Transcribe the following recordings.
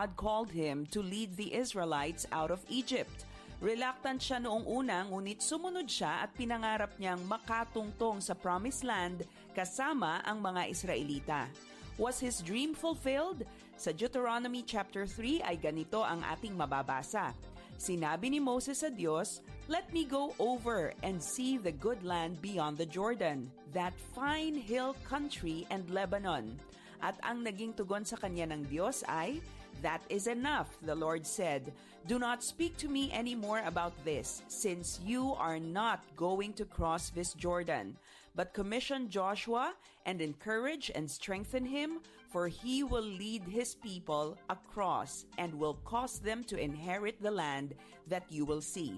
God called him to lead the Israelites out of Egypt. Reluctant siya noong una, ngunit sumunod siya at pinangarap niyang makatungtong sa Promised Land kasama ang mga Israelita. Was his dream fulfilled? Sa Deuteronomy chapter 3 ay ganito ang ating mababasa. Sinabi ni Moses sa Diyos, "Let me go over and see the good land beyond the Jordan, that fine hill country and Lebanon." At ang naging tugon sa kanya ng Diyos ay, "That is enough," the Lord said. "Do not speak to me anymore about this, since you are not going to cross this Jordan. But commission Joshua and encourage and strengthen him, for he will lead his people across and will cause them to inherit the land that you will see."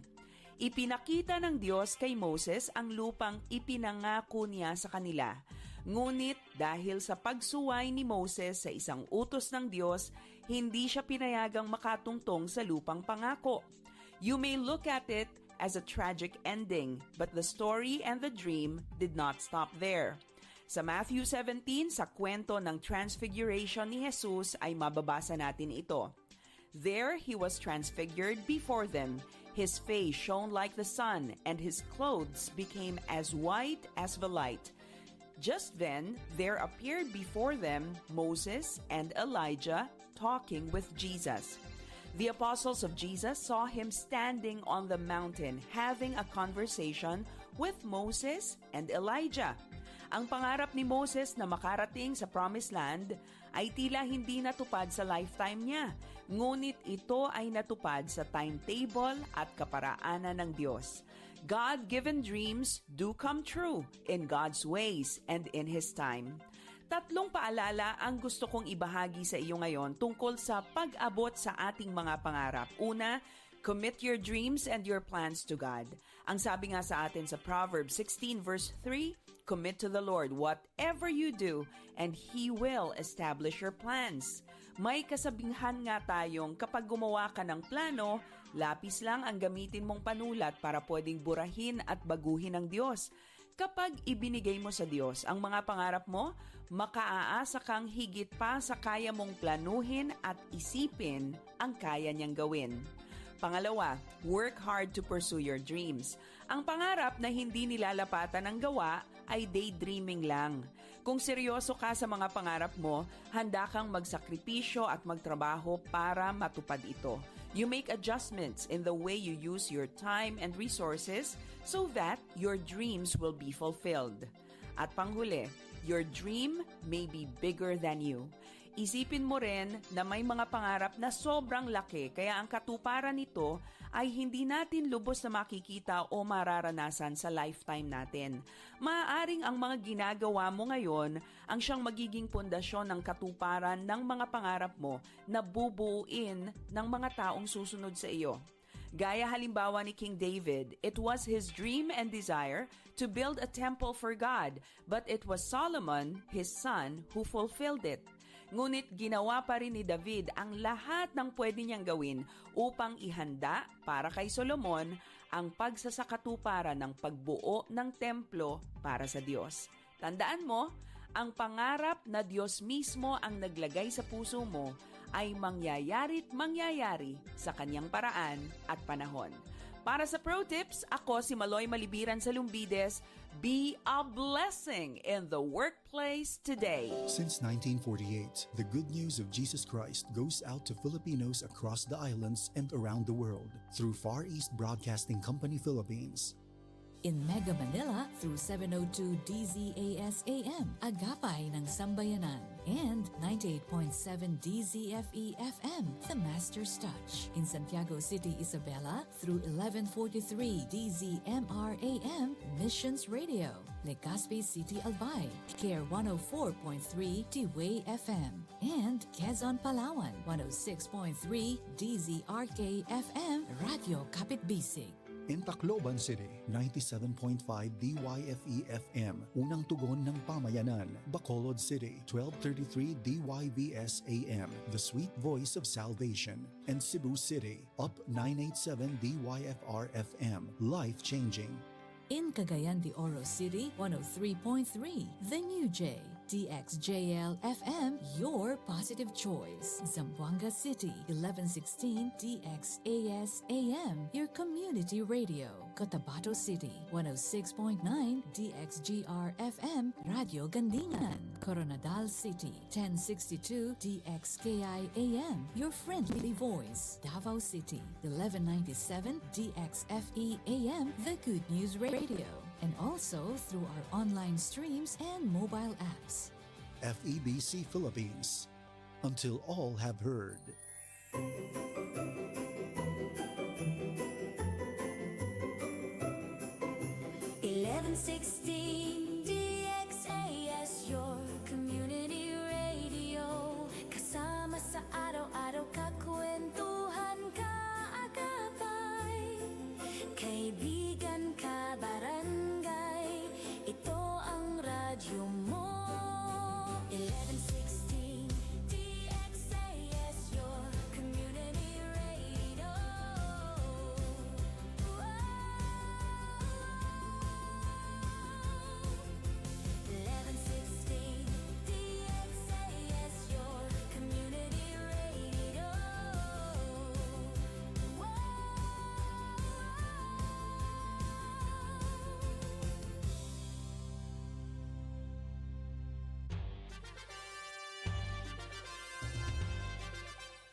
Ipinakita ng Diyos kay Moses ang lupang ipinangako niya sa kanila. Ngunit dahil sa pagsuway ni Moses sa isang utos ng Diyos, hindi siya pinayagang makatungtong sa lupang pangako. You may look at it as a tragic ending, but the story and the dream did not stop there. Sa Matthew 17, sa kwento ng Transfiguration ni Jesus ay mababasa natin ito. There he was transfigured before them. His face shone like the sun, and his clothes became as white as the light. Just then, there appeared before them Moses and Elijah talking with Jesus. The apostles of Jesus saw him standing on the mountain having a conversation with Moses and Elijah. Ang pangarap ni Moses na makarating sa Promised Land ay tila hindi natupad sa lifetime niya, ngunit ito ay natupad sa timetable at kaparaanan ng Diyos. God-given dreams do come true in God's ways and in His time. Tatlong paalala ang gusto kong ibahagi sa iyo ngayon tungkol sa pag-abot sa ating mga pangarap. Una, commit your dreams and your plans to God. Ang sabi nga sa atin sa Proverbs 16 verse 3, commit to the Lord whatever you do, and He will establish your plans. May kasabinghan nga tayong kapag gumawa ka ng plano, lapis lang ang gamitin mong panulat para pwedeng burahin at baguhin ng Diyos. Kapag ibinigay mo sa Diyos ang mga pangarap mo, makaaasa kang higit pa sa kaya mong planuhin at isipin ang kaya niyang gawin. Pangalawa, work hard to pursue your dreams. Ang pangarap na hindi nilalapatan ng gawa ay daydreaming lang. Kung seryoso ka sa mga pangarap mo, handa kang magsakripisyo at magtrabaho para matupad ito. You make adjustments in the way you use your time and resources so that your dreams will be fulfilled. At panghuli, your dream may be bigger than you. Isipin mo rin na may mga pangarap na sobrang laki kaya ang katuparan nito ay hindi natin lubos na makikita o mararanasan sa lifetime natin. Maaaring ang mga ginagawa mo ngayon ang siyang magiging pundasyon ng katuparan ng mga pangarap mo na bubuuin ng mga taong susunod sa iyo. Gaya halimbawa ni King David, it was his dream and desire to build a temple for God, but it was Solomon, his son, who fulfilled it. Ngunit ginawa pa rin ni David ang lahat ng pwede niyang gawin upang ihanda para kay Solomon ang pagsasakatuparan ng pagbuo ng templo para sa Diyos. Tandaan mo, ang pangarap na Diyos mismo ang naglagay sa puso mo ay mangyayari't mangyayari sa kanyang paraan at panahon. Para sa Pro Tips, ako si Maloy Malibiran sa Lumbides. Be a blessing in the workplace today. Since 1948, the good news of Jesus Christ goes out to Filipinos across the islands and around the world through Far East Broadcasting Company Philippines. In Mega Manila through 702 DZAS AM, Agapay ng Sambayanan, and 98.7 DZFE FM, The Master's Touch. In Santiago City, Isabela through 1143 DZMR AM, Missions Radio. Legazpi City, Albay, Care 104.3 T-Way FM. And Quezon, Palawan, 106.3 DZRK FM, Radio Kapitbisig. In Tacloban City, 97.5 DYFE FM, Unang Tugon ng Pamayanan. Bacolod City, 1233 DYVS AM, The Sweet Voice of Salvation. And Cebu City, up 987 DYFR FM, Life Changing. In Cagayan de Oro City, 103.3 The New J. DXJL FM, your positive choice. Zamboanga City, 1116 DXAS AM, your community radio. Cotabato City, 106.9 DXGR FM, Radio Gandingan. Coronadal City, 1062 DXKI AM, your friendly voice. Davao City, 1197 DXFE AM, the Good News Radio. And also through our online streams and mobile apps. FEBC Philippines. Until all have heard. DXAS, your community radio. Kasama sa araw-araw kakwentuhan kaagapay. Kaibigan ka, barangay. Ito ang radyo mo. 1116 DXAS, your community radio. 1116 DXAS, your community radio.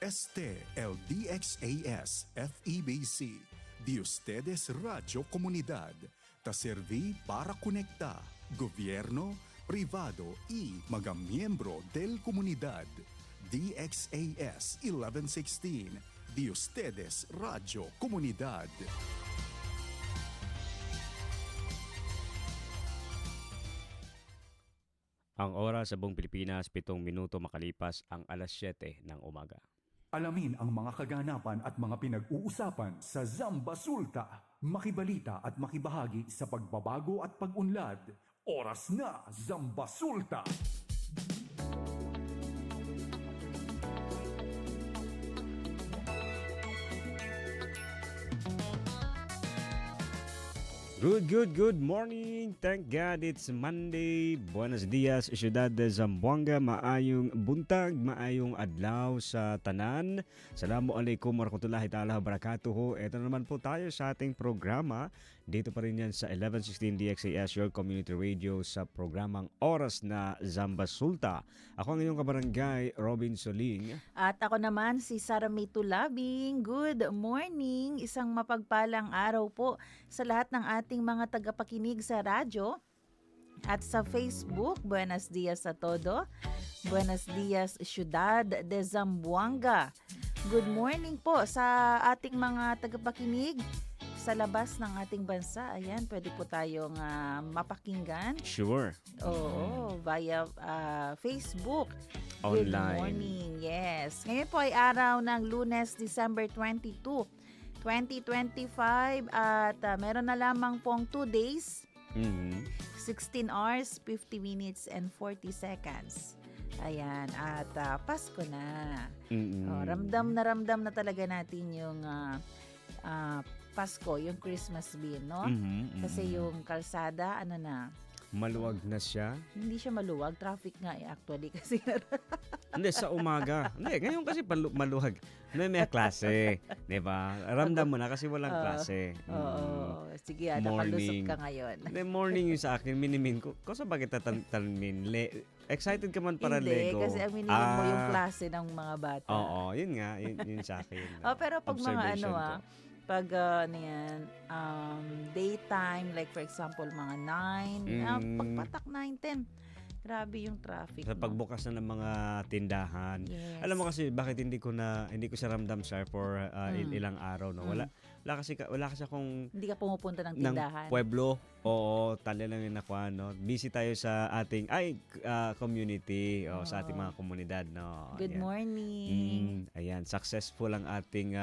Este el DXAS FEBC, de ustedes Radio Comunidad, ta serví para conectar gobierno, privado y mga miembro del comunidad. DXAS 1116, de ustedes Radio Comunidad. Ang oras sa buong Pilipinas, 7 minuto makalipas ang alas 7 ng umaga. Alamin ang mga kaganapan at mga pinag-uusapan sa Zamba Sulta. Makibalita at makibahagi sa pagbabago at pag-unlad. Oras na, Zamba Sulta! Good morning. Thank God it's Monday. Buenos dias, Ciudad de Zamboanga. Maayong buntag, maayong adlaw sa tanan. Assalamualaikum warahmatullahi ta'ala wabarakatuh. Ito naman po tayo sa ating programa. Dito pa rin yan sa 1116 DXAS, your community radio, sa programang Oras na Zamba Sulta. Ako ang inyong kabarangay, Robin Soling. At ako naman si Sara May Tulabing. Good morning. Isang mapagpalang araw po sa lahat ng ating mga tagapakinig sa radyo at sa Facebook. Buenos dias a todo. Buenos dias, Ciudad de Zamboanga. Good morning po sa ating mga tagapakinig sa labas ng ating bansa. Ayan, pwede po tayong mapakinggan. Sure. Oo, via Facebook. Online. Good morning, yes. Ngayon po ay araw ng Lunes, December 22, 2025 at meron na lamang pong 2 days, 16 hours, 50 minutes and 40 seconds. Ayan, at Pasko na. Oh, ramdam na talaga natin yung Pasko, yung Christmas bean, no? Kasi yung kalsada, ano na, Maluwag na siya. hindi siya maluwag. Traffic nga actually kasi Hindi, sa umaga. Hindi, ngayon kasi maluwag. May klase. Diba? Ramdam mo na kasi walang klase. Oo. Sige, nakalusot ka ngayon. Hindi, morning yung sa akin, minimin ko. Kasi bakit tatanmin? Excited ka man para Hindi, Lego. kasi ang minimum mo yung klase ng mga bata. Oo, yun nga. Yun sa akin. Pero pag mga Observation ko. pag daytime, like for example, mga 9, pagpatak 9, 10, grabe yung traffic. Sa pagbukas na ng mga tindahan. Yes. Alam mo kasi bakit hindi ko siya ramdam, sir, for ilang araw, no? Wala kasi akong Hindi ka pumupunta ng tindahan. pueblo. Oo, tali lang yung nakuha, no? Busy tayo sa ating community, sa ating mga komunidad, no? Good Ayan. morning. Ayan, successful ang ating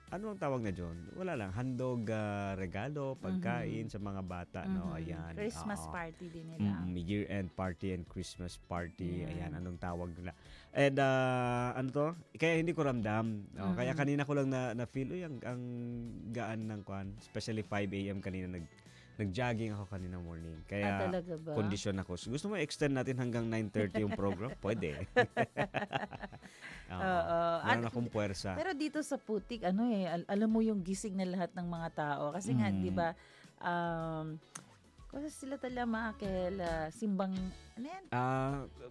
ano ang tawag na dyan? Wala lang, handog, regalo, pagkain sa mga bata, no? Ayan. Christmas Oo. party din nila. Year-end party and Christmas party. Ayan, anong tawag nila. And ano to? Kaya hindi ko ramdam. No? Kaya kanina ko lang na-feel, ang gaan ng kwan. Especially 5 a.m. kanina Nag-jogging ako kanina morning. Kaya talaga ba? kondisyon ako. Gusto mo extend natin hanggang 9:30 yung program? Pwede. Oo. Oo. Meron akong puwersa. Pero dito sa Putik, alam mo yung gising na lahat ng mga tao. Kasi nga, di ba, kasi sila tala maakel, simbang, ano yan?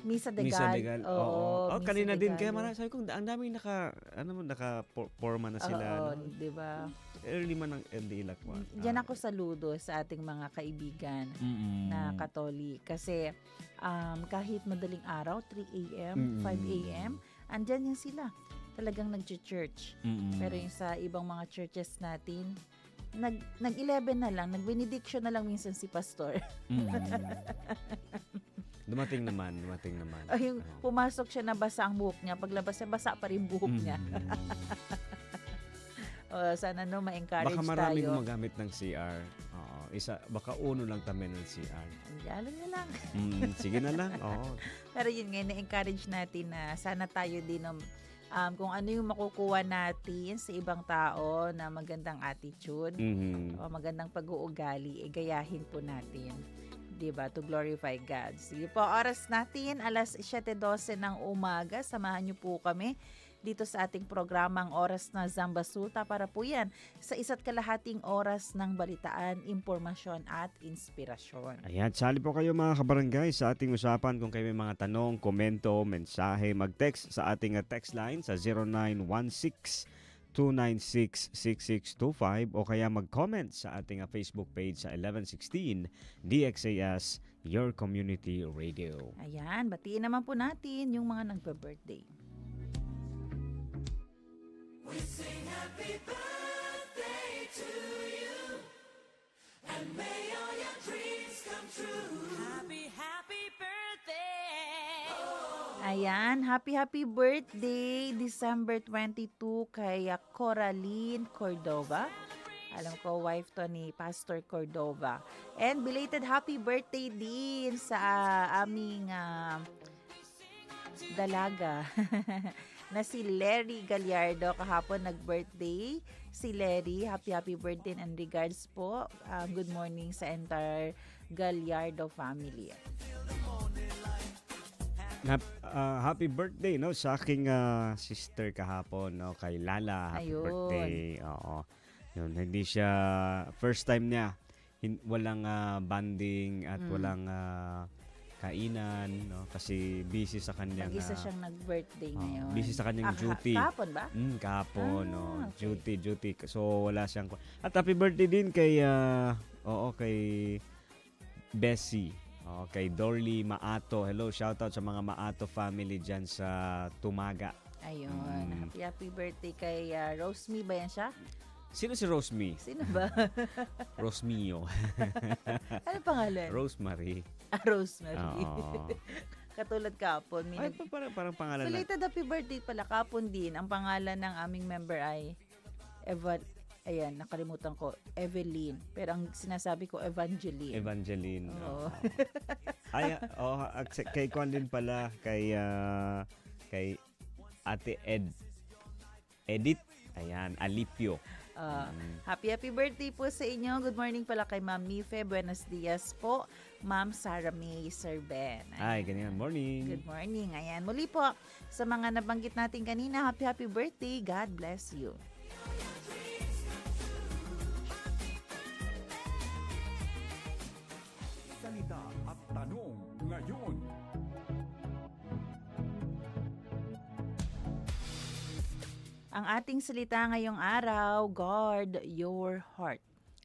Misa de Misa Gal. de Gal. Oo, Oo. Misa Kanina de din. Kaya Gallo. sabi ko, ang daming naka-forma na sila. Oo, no? di ba? Early man ng LD Lakwa. Diyan ako saludo sa ating mga kaibigan na Katolik. Kasi kahit madaling araw, 3 a.m., 5 a.m., andyan yan sila. Talagang nag-church. Pero yung sa ibang mga churches natin, nag-11 na lang, nag-benediction na lang minsan si pastor. Dumating naman. Ay, yung pumasok siya, nabasa ang buhok niya. Paglabas niya, basa pa rin buhok niya. Sana ma-encourage Baka maraming tayo. gumagamit ng CR. Oo. Baka uno lang kami ng CR. Alam niyo lang. Sige na lang. Oo. Pero yun nga, na-encourage natin na sana tayo din kung ano yung makukuha natin sa ibang tao na magandang attitude o magandang pag-uugali, gayahin po natin. Diba? To glorify God. Sige po, oras natin, alas 7:12 ng umaga. Samahan niyo po kami dito sa ating programang Oras na Zambasulta para po yan sa 1.5 oras ng balitaan, impormasyon at inspirasyon. Ayan, sali po kayo mga kabarangay sa ating usapan kung kayo may mga tanong, komento, mensahe, mag-text sa ating text line sa 0916-296-6625 o kaya mag-comment sa ating Facebook page sa 1116 DXAS, Your Community Radio. Ayan, batiin naman po natin yung mga nagpa-birthday. Ayan, happy birthday December 22 kay Coraline Cordova. Alam ko, wife to ni Pastor Cordova. And belated happy birthday din sa aming dalaga na si Larry Gallardo. Kahapon nag-birthday si Larry. Happy birthday and regards po. Good morning sa entire Gallardo family. Happy birthday sa aking sister kahapon, kay Lala. Happy Ayun. birthday. Oo. Yun, hindi siya first time niya. Walang banding at walang kainan, kasi busy sa kanyang Mag-isa siyang nag-birthday ngayon. busy sa kanyang duty. Kahapon ba? Kahapon, Okay. duty. So wala siyang at happy birthday din kay kay Bessie. Kay Dorly Maato. Hello, shoutout sa mga Maato family diyan sa Tumaga. Ayun. Happy birthday kay Rosemi ba yan siya? Sino si Rosemi? Sino ba? Rosmio. Ano pangalan? Rosemary. Rosemary. Oo. Katulad kapon. Ay, parang pangalan na. Belated happy birthday pala kapon din. Ang pangalan ng aming member ay ayan, nakalimutan ko. Evelyn. Pero ang sinasabi ko, Evangeline. Oo. Ay, kay Kwan din pala, kay Ate Edith. Ayan, Alipio. Happy birthday po sa inyo. Good morning pala kay Ma'am Mife. Buenos dias po. Ma'am Sarah May Serben. Ay, ganyan. Morning. Good morning. Ayan. Muli po, sa mga nabanggit natin kanina, happy birthday. God bless you. Salita at tanong ngayon. Ang ating salita ngayong araw, guard your heart.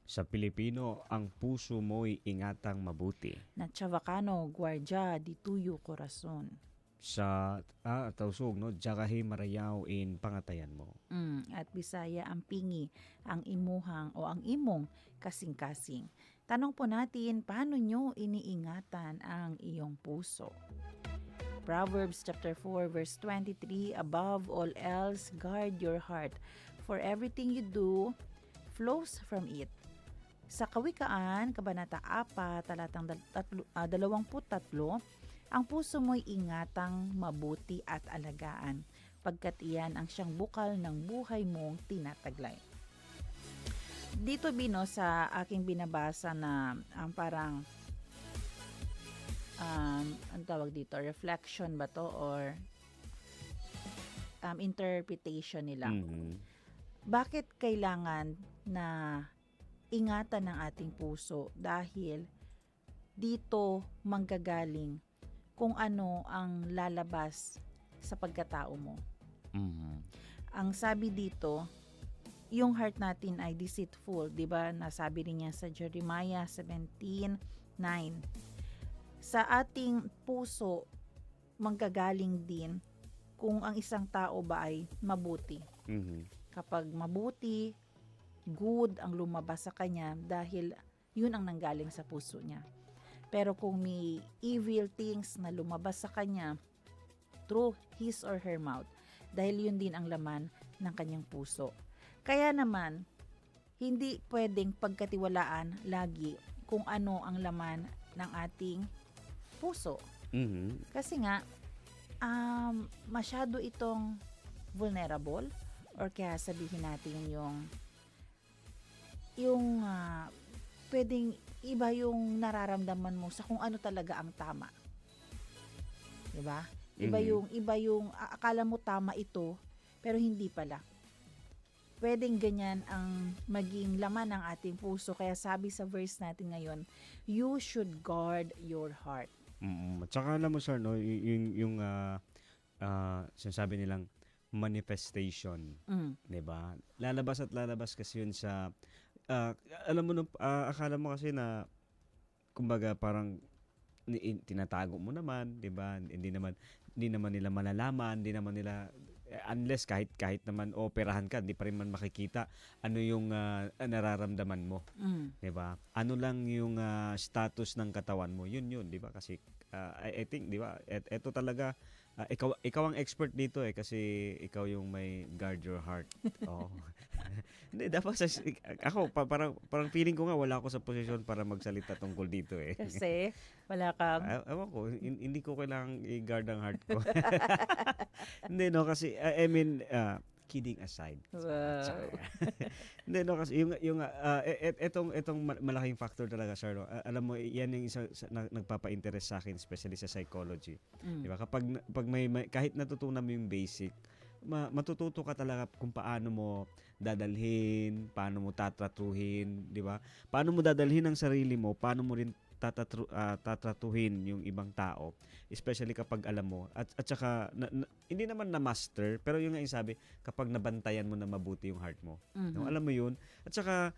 Sa Pilipino, ang puso mo'y ingatang mabuti. Na Chavacano, guardia di tuyo corazon. Sa tausog, Jagahi marayaw in pangatayan mo. At Bisaya, ang pingi, ang imuhang o ang imong kasing-kasing. Tanong po natin, paano nyo iniingatan ang iyong puso? Proverbs chapter 4 verse 23, above all else, guard your heart, for everything you do flows from it. Sa Kawikaan, Kabanata 4, talatang 23, ang puso mo'y ingatang mabuti at alagaan, pagkat iyan ang siyang bukal ng buhay mong tinataglay. dito Bino sa aking binabasa na ang parang ano tawag dito, reflection ba to or interpretation nila. Mhm. Bakit kailangan na ingatan ng ating puso? Dahil dito manggagaling kung ano ang lalabas sa pagkatao mo. Mhm. Ang sabi dito, yung heart natin ay deceitful, 'di ba? Nasabi rin niya sa Jeremiah 17:9. Sa ating puso manggagaling din kung ang isang tao ba ay mabuti. Mhm. Kapag mabuti, good ang lumabas sa kanya dahil yun ang nanggaling sa puso niya. Pero kung may evil things na lumabas sa kanya through his or her mouth, dahil yun din ang laman ng kanyang puso. Kaya naman, hindi pwedeng pagkatiwalaan lagi kung ano ang laman ng ating puso. Mhm. Kasi nga, masyado itong vulnerable or kaya sabihin natin yung pwedeng iba yung nararamdaman mo sa kung ano talaga ang tama. 'Di ba? Iba yung akala mo tama ito pero hindi pala. Pwedeng ganyan ang maging laman ng ating puso. Kaya sabi sa verse natin ngayon, you should guard your heart. At saka alam mo sir, no, yung sinasabi nilang manifestation, 'di ba? Lalabas at lalabas kasi yun sa alam mo akala mo kasi na kumbaga parang tinatago mo naman, 'di ba? Hindi naman nila malalaman, hindi naman nila unless kahit naman operahan ka, hindi pa rin man makikita ano yung nararamdaman mo, 'di ba? Ano lang yung status ng katawan mo, yun, 'di ba? Kasi I think, 'di ba? Ito talaga ikaw ang expert dito kasi ikaw yung may guard your heart. Oo. Hindi dapat ako parang feeling ko nga wala ako sa posisyon para magsalita tungkol dito eh. Kasi wala kang Ewan ko, hindi ko kailangang i-guard ang heart ko. Hindi no kasi I mean kidding aside. wow. Hindi no kasi yung etong malaking factor talaga sir. No? Alam mo yan yung isa nagpapa-interest sa akin especially sa psychology. Di ba? Kapag may kahit natutunan mo yung basic, matututo ka talaga kung paano mo dadalhin, paano mo tatratuhin, di ba? Paano mo dadalhin ang sarili mo, paano mo rin tatratuhin yung ibang tao, especially kapag alam mo at saka hindi naman na master pero yung nga yung sabi kapag nabantayan mo na mabuti yung heart mo, no? Alam mo yun at saka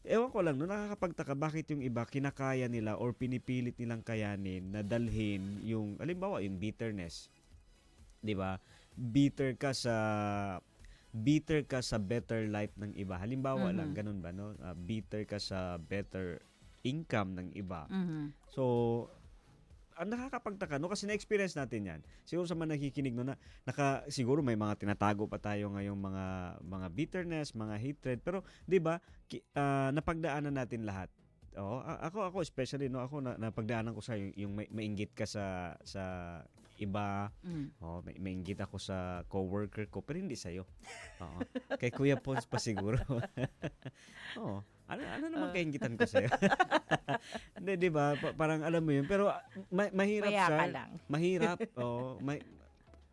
ewan ko lang no, nakakapagtaka bakit yung iba kinakaya nila or pinipilit nilang kayanin na dalhin yung halimbawa yung bitterness, di ba? Bitter ka sa better life ng iba, halimbawa lang ganun ba no, bitter ka sa better income ng iba. So, ang nakakapagtaka no kasi na-experience natin 'yan. Siguro sa mga nakikinig no na siguro may mga tinatago pa tayo ngayong mga bitterness, mga hatred, pero 'di ba napagdaanan natin lahat. Oo, ako especially no ako napagdaanan ko sa yung mainggit ka sa iba. Oh, mainggit ako sa coworker ko pero hindi sa iyo. Oo. Kay Kuya Pons pa siguro. Oo. Ano naman kainggitan ko sa'yo? Hindi, di ba? Parang alam mo yun. Pero mahirap Maya siya. ka lang. Mahirap.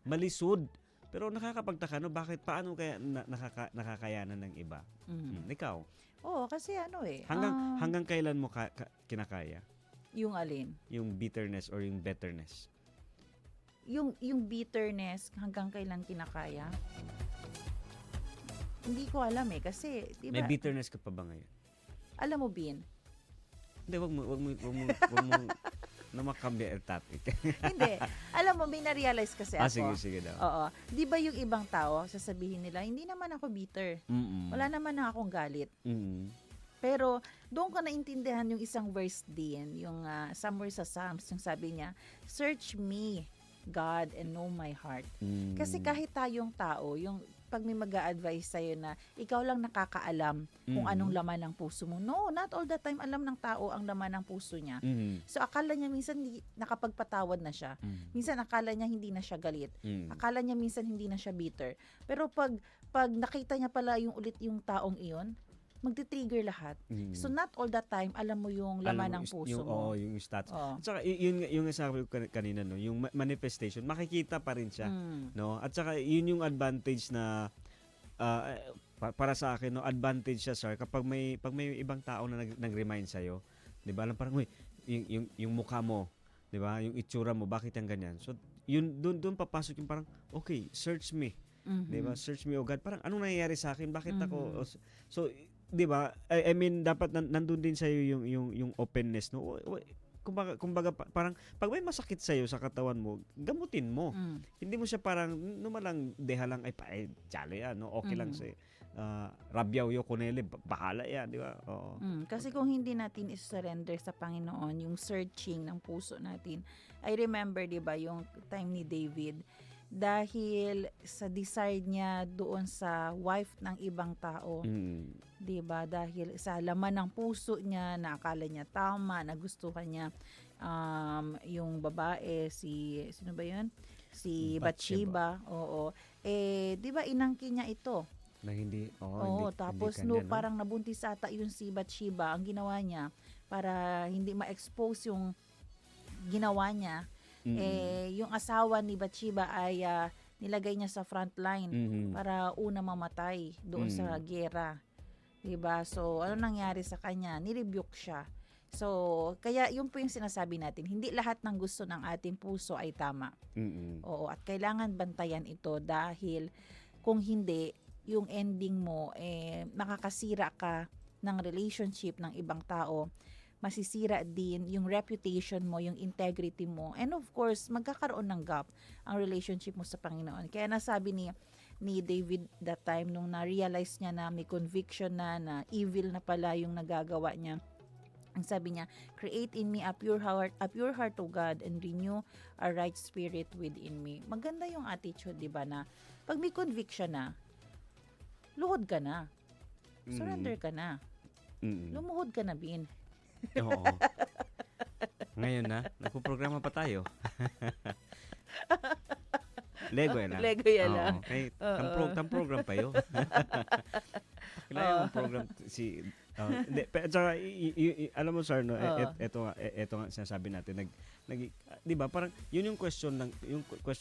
Malisod. Pero nakakapagtaka, no? Paano kaya nakakayanan ng iba? Ikaw? Oo, kasi Hanggang kailan mo kinakaya? yung alin? Yung bitterness or yung betterness? Yung bitterness hanggang kailan kinakaya? Hindi ko alam kasi, di May ba? bitterness ka pa ba ngayon? Alam mo, Bin? Hindi, wag mo na makambia ang topic. Hindi. Alam mo, may na-realize kasi ako. Sige daw. Oo. Di ba yung ibang tao, sasabihin nila, hindi naman ako bitter. Wala naman na akong galit. Pero doon ko naintindihan yung isang verse din, yung somewhere sa Psalms, yung sabi niya, search me, God, and know my heart. Kasi kahit tayong tao, yung pag may mag-a-advise sa'yo na ikaw lang nakakaalam kung anong laman ng puso mo. No, not all the time alam ng tao ang laman ng puso niya. So akala niya minsan nakapagpatawad na siya. Minsan akala niya hindi na siya galit. Akala niya minsan hindi na siya bitter. Pero pag nakita niya pala yung taong iyon, magti-trigger lahat. Mm. So not all the time alam mo yung Alam laman mo, ng puso yung, mo. yung stats. Oo. At saka yung sabi ko kanina, no, yung manifestation, makikita pa rin siya, no? At saka yun yung advantage na para sa akin, no, advantage siya, sir, kapag pag may ibang tao na nag-remind sa 'di ba? Alam parang, uy, yung mukha mo, 'di ba? Yung itsura mo, bakit yung ganyan? So yun doon papasok yung parang, okay, search me. 'Di ba? Search me, oh God. Parang anong nangyayari sa akin? Bakit ako so 'di ba? I mean, dapat nandun din sa iyo yung openness, no? Kumbaga parang pag may masakit sa iyo sa katawan mo, gamutin mo. Hindi mo siya parang numalang deha lang ay chale yan, no? Okay lang sa rabyaw yo kunele, bahala yan, di ba? Oo. Kasi kung hindi natin i-surrender sa Panginoon yung searching ng puso natin, I remember, di ba, yung time ni David, dahil sa desire niya doon sa wife ng ibang tao, 'di ba? Dahil sa laman ng puso niya, na akala niya tama, nagustuhan niya yung babae, sino ba 'yun? Si Bathsheba. Oo. 'Di ba inangkin niya ito? Na hindi, Oo, tapos hindi no, kanya, no? parang nabuntis ata yun si Bathsheba, ang ginawa niya para hindi ma-expose yung ginawa niya. Yung asawa ni Bathsheba ay nilagay niya sa front line para una mamatay doon sa gera. 'Di ba? So, ano nangyari sa kanya? Nirebuke siya. So, kaya yun po yung sinasabi natin, hindi lahat ng gusto ng ating puso ay tama. Oo, at kailangan bantayan ito dahil kung hindi, yung ending mo, makakasira ka ng relationship ng ibang tao, masisira din yung reputation mo, yung integrity mo, and of course, magkakaroon ng gap ang relationship mo sa Panginoon. Kaya nasabi ni David that time, nung na-realize niya na may conviction na evil na pala yung nagagawa niya, ang sabi niya, create in me a pure heart, O God, and renew a right spirit within me. Maganda yung attitude, di ba, na pag may conviction na, luhod ka na. Surrender ka na. Lumuhod ka na, Bin. Oo. Ngayon na, nagpo-programa pa tayo. Lego yan lang. Lego yan lang. Okay, program pa yun. Kailangan yung program hindi, tsaka, alam mo, sir, no, eto nga sinasabi natin, 'di ba, parang yun yung question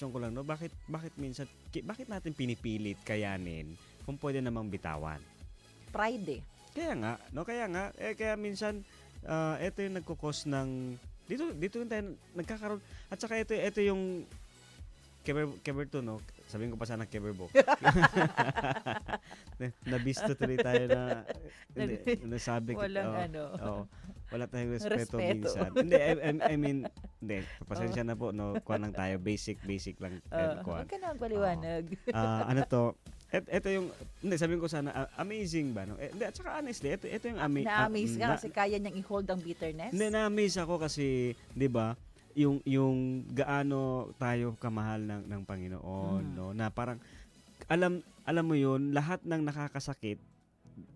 ko lang, no, bakit minsan, bakit natin pinipilit kayanin kung pwede namang bitawan? Pride. Kaya minsan ito yung nagko-cause ng dito yung tayo nagkakaroon, at saka ito yung Keberto, no? Sabihin ko pa sana Keberbo. Nabisto tuloy tayo na nasabi ko. Wala tayong respeto minsan. Hindi, I mean, hindi, pasensya na po, no? Kuha lang tayo, basic lang. Huwag ka na magpaliwanag. Ano to? Ito yung, hindi, sabihin ko sana, amazing ba, no? At saka honestly, ito yung Na-amaze ka kasi kaya niyang i-hold ang bitterness? Hindi, na-amaze ako kasi, di ba, yung gaano tayo kamahal ng Panginoon, no? Na parang, alam mo yun, lahat ng nakakasakit,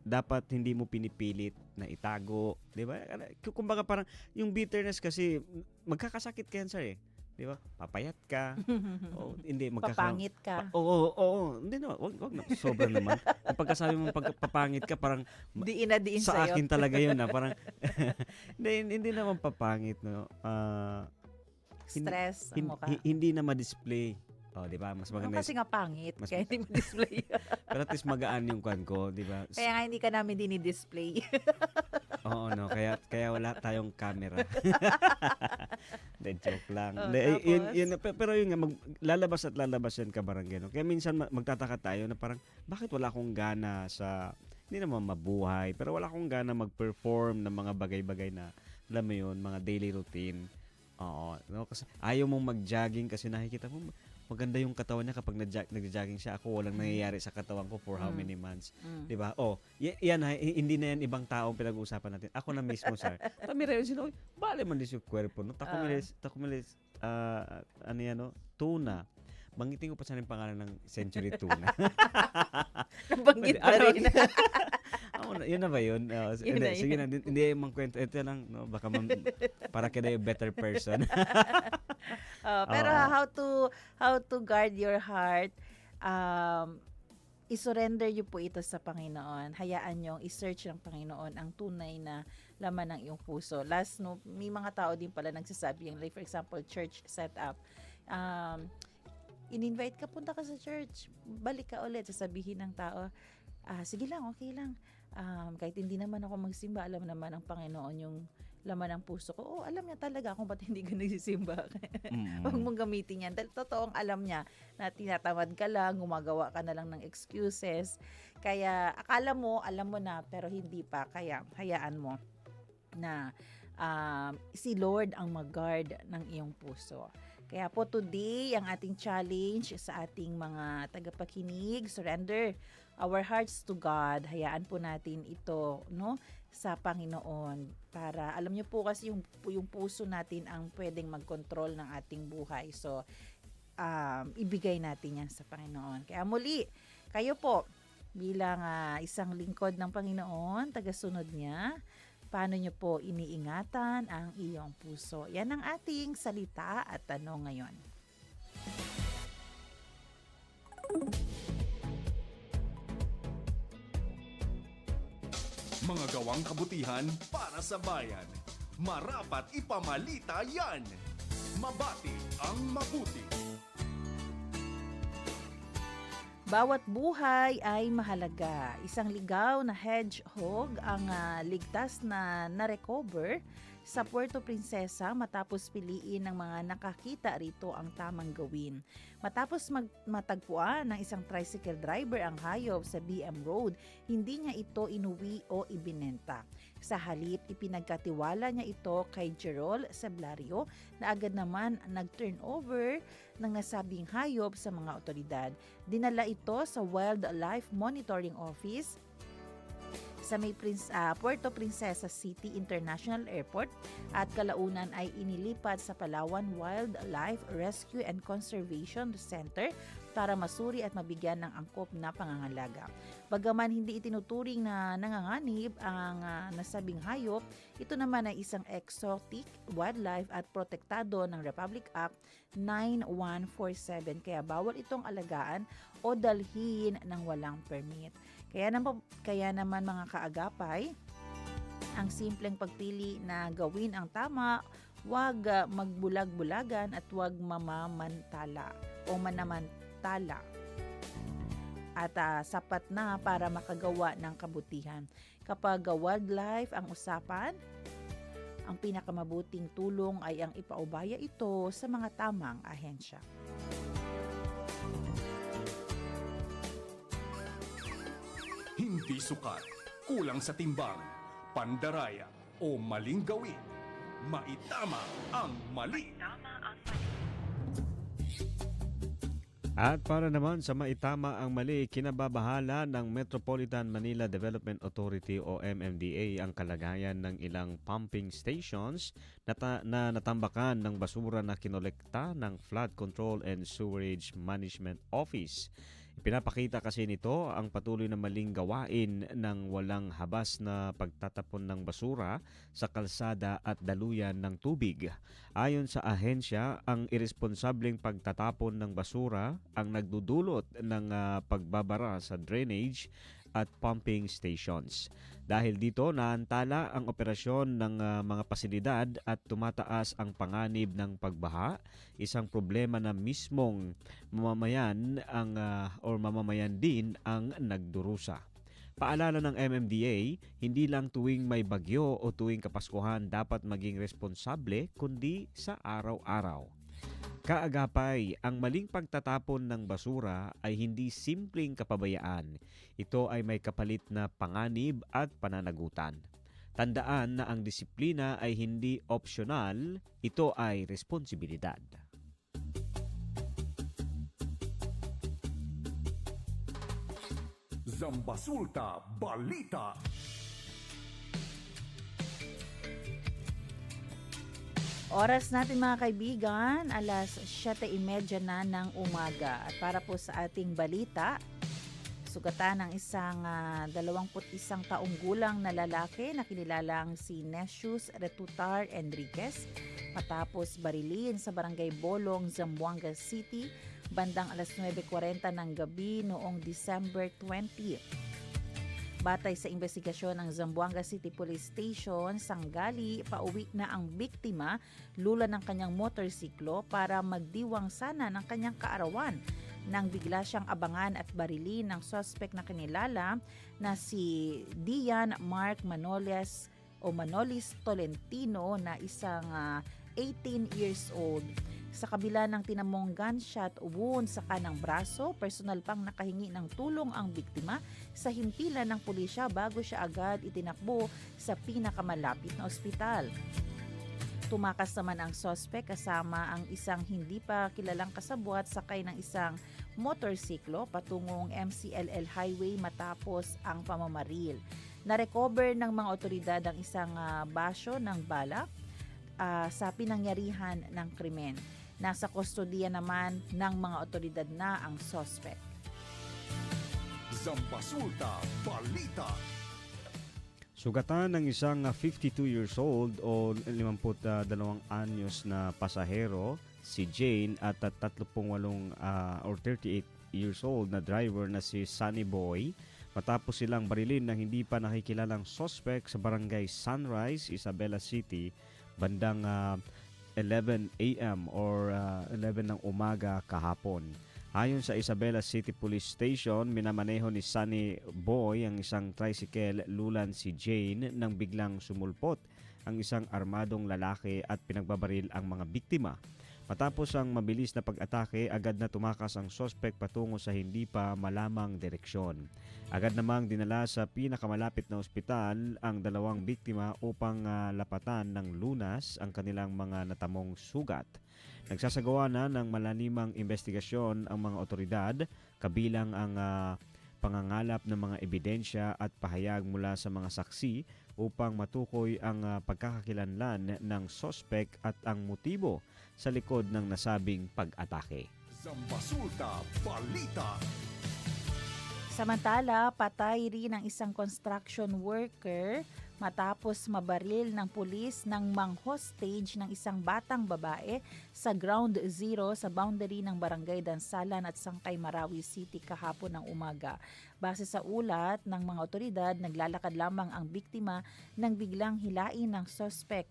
dapat hindi mo pinipilit na itago, di ba? Kumbaga parang, yung bitterness kasi, magkakasakit cancer, di ba? Papayat ka. Hindi papangit ka. Oo. Hindi na, wag na, sobra naman. Yung pagkasabi mo papangit ka, parang diin na diin sa sa'yo. akin talaga yun, na parang hindi naman papangit, no. Stress ang mukha. Hindi na ma-display. Di ba? Mas maganda. Kasi nga pangit, kaya hindi mo display. Pero at least magaan yung kwan ko, di ba? Kaya nga hindi ka namin dinidisplay. Oo, no. Kaya wala tayong camera. Joke lang. Pero yun nga, lalabas yan kabarangay, no? Kaya minsan magtataka tayo na parang, bakit wala akong gana hindi naman mabuhay, pero wala akong gana mag-perform ng mga bagay-bagay na, alam mo yun, mga daily routine. Oo. No? Kasi ayaw mong mag-jogging kasi nakikita mo, maganda yung katawan niya kapag nag-jogging siya. Ako, walang nangyayari sa katawan ko for how many months. Diba? Yan, hindi na yan ibang taong pinag-uusapan natin. Ako na mismo, sir. Tamira yun sila, bale man din yung kwerpo. No? Takumilis, ano yan, no? Tuna. Banggitin ko pa sana yung pangalan ng Century Tuna. Nabanggit pa rin. Yun na ba yun? Sige na, hindi yung kwento. Ito lang, no? Baka para kita yung better person. Pero how to guard your heart, isurrender niyo po ito sa Panginoon. Hayaan niyo i-search ng Panginoon ang tunay na laman ng iyong puso. Last, no, may mga tao din pala nagsasabi, like for example, church setup. In-invite ka, punta ka sa church, balik ka ulit, sasabihin ng tao, sige lang, okay lang. Kahit hindi naman ako magsimba, alam naman ng Panginoon yung laman ng puso ko. Alam niya talaga kung ba't hindi ka nagsisimba. Huwag mong gamitin yan. Dahil totoong alam niya na tinatamad ka lang, gumagawa ka na lang ng excuses. Kaya akala mo, alam mo na, pero hindi pa. Kaya hayaan mo na si Lord ang mag-guard ng iyong puso. Kaya po today, ang ating challenge sa ating mga tagapakinig, surrender our hearts to God. Hayaan po natin ito, no, sa Panginoon, para alam niyo po kasi yung puso natin ang pwedeng mag-control ng ating buhay. So ibigay natin yan sa Panginoon. Kaya muli, kayo po bilang isang lingkod ng Panginoon, tagasunod niya, paano niyo po iniingatan ang iyong puso? Yan ang ating salita at tanong ngayon. Mga gawang kabutihan para sa bayan. Marapat ipamalita yan. Mabati ang mabuti. Bawat buhay ay mahalaga. Isang ligaw na hedgehog ang ligtas na na-recover sa Puerto Princesa matapos piliin ng mga nakakita rito ang tamang gawin. Matapos matagpuan ng isang tricycle driver ang hayop sa BM Road, hindi niya ito inuwi o ibinenta. Sa halip, ipinagkatiwala niya ito kay Gerol Sablario na agad naman nag-turnover ng nasabing hayop sa mga otoridad. Dinala ito sa Wildlife Monitoring Office sa may Puerto Princesa City International Airport at kalaunan ay inilipat sa Palawan Wildlife Rescue and Conservation Center para masuri at mabigyan ng angkop na pangangalaga. Bagaman hindi itinuturing na nanganganib ang nasabing hayop, ito naman ay isang exotic wildlife at protektado ng Republic Act 9147 kaya bawal itong alagaan o dalhin ng walang permit. Kaya naman mga kaagapay, ang simpleng pagpili na gawin ang tama, huwag magbulag-bulagan at huwag mamamantala o manamantala. At sapat na para makagawa ng kabutihan. Kapag wildlife ang usapan, ang pinakamabuting tulong ay ang ipaubaya ito sa mga tamang ahensya. Hindi sukat, kulang sa timbang, pandaraya o maling gawin. Maitama ang mali. At para naman sa maitama ang mali, kinababahala ng Metropolitan Manila Development Authority o MMDA ang kalagayan ng ilang pumping stations na natambakan ng basura na kinolekta ng Flood Control and Sewerage Management Office. Ipinapakita kasi nito ang patuloy na maling gawain ng walang habas na pagtatapon ng basura sa kalsada at daluyan ng tubig. Ayon sa ahensya, ang irresponsableng pagtatapon ng basura ang nagdudulot ng pagbabara sa drainage at pumping stations. Dahil dito, naantala ang operasyon ng mga pasilidad at tumataas ang panganib ng pagbaha, isang problema na mismong mamamayan din ang nagdurusa. Paalala ng MMDA, hindi lang tuwing may bagyo o tuwing Kapaskuhan dapat maging responsable, kundi sa araw-araw. Kaagapay, ang maling pagtatapon ng basura ay hindi simpleng kapabayaan. Ito ay may kapalit na panganib at pananagutan. Tandaan na ang disiplina ay hindi optional, ito ay responsibilidad. Zambasulta Balita. Oras natin mga kaibigan, alas 7:30 na ng umaga. At para po sa ating balita, sugatan ng isang 21 taong gulang na lalaki na kinilalang si Necius Retutar Enriquez matapos barilin sa Barangay Bolong, Zamboanga City bandang alas 9:40 ng gabi noong December 20. Batay sa investigasyon ng Zamboanga City Police Station, sanggali pauwi na ang biktima lula ng kanyang motorsiklo para magdiwang sana ng kanyang kaarawan nang bigla siyang abangan at barilin ng suspect na kinilala na si Dian Mark Manolis Tolentino na isang 18 years old. Sa kabila ng tinamong gunshot wound sa kanang braso, personal pang nakahingi ng tulong ang biktima sa himpilan ng pulisya bago siya agad itinakbo sa pinakamalapit na ospital. Tumakas naman ang suspect kasama ang isang hindi pa kilalang kasabwat sakay ng isang motorsiklo patungong MCLL Highway matapos ang pamamaril. Na-recover ng mga otoridad ang isang basyo ng bala sa pinangyarihan ng krimen. Nasa kustodiya naman ng mga otoridad na ang suspect. Zambasulta Balita. Sugatan ng isang 52 years old o 52 anyos na pasahero, si Jane, at 38 or 38 years old na driver na si Sunny Boy matapos silang barilin ng hindi pa nakikilalang suspect sa barangay Sunrise, Isabela City, bandang 11 a.m. or 11 ng umaga kahapon. Ayon sa Isabela City Police Station, minamaneho ni Sunny Boy ang isang tricycle lulan si Jane nang biglang sumulpot ang isang armadong lalaki at pinagbabaril ang mga biktima. Matapos ang mabilis na pag-atake, agad na tumakas ang suspect patungo sa hindi pa malamang direksyon. Agad namang dinala sa pinakamalapit na ospital ang dalawang biktima upang lapatan ng lunas ang kanilang mga natamong sugat. Nagsasagawa na ng malanimang investigasyon ang mga otoridad, kabilang ang pangangalap ng mga ebidensya at pahayag mula sa mga saksi upang matukoy ang pagkakakilanlan ng suspect at ang motibo sa likod ng nasabing pag-atake. Zambasulta Balita. Samantala, patay rin ang isang construction worker matapos mabaril ng pulis ng mang-hostage ng isang batang babae sa Ground Zero sa boundary ng Barangay Dansalan at Sangkay, Marawi City kahapon ng umaga. Base sa ulat ng mga otoridad, naglalakad lamang ang biktima nang biglang hilain ng suspect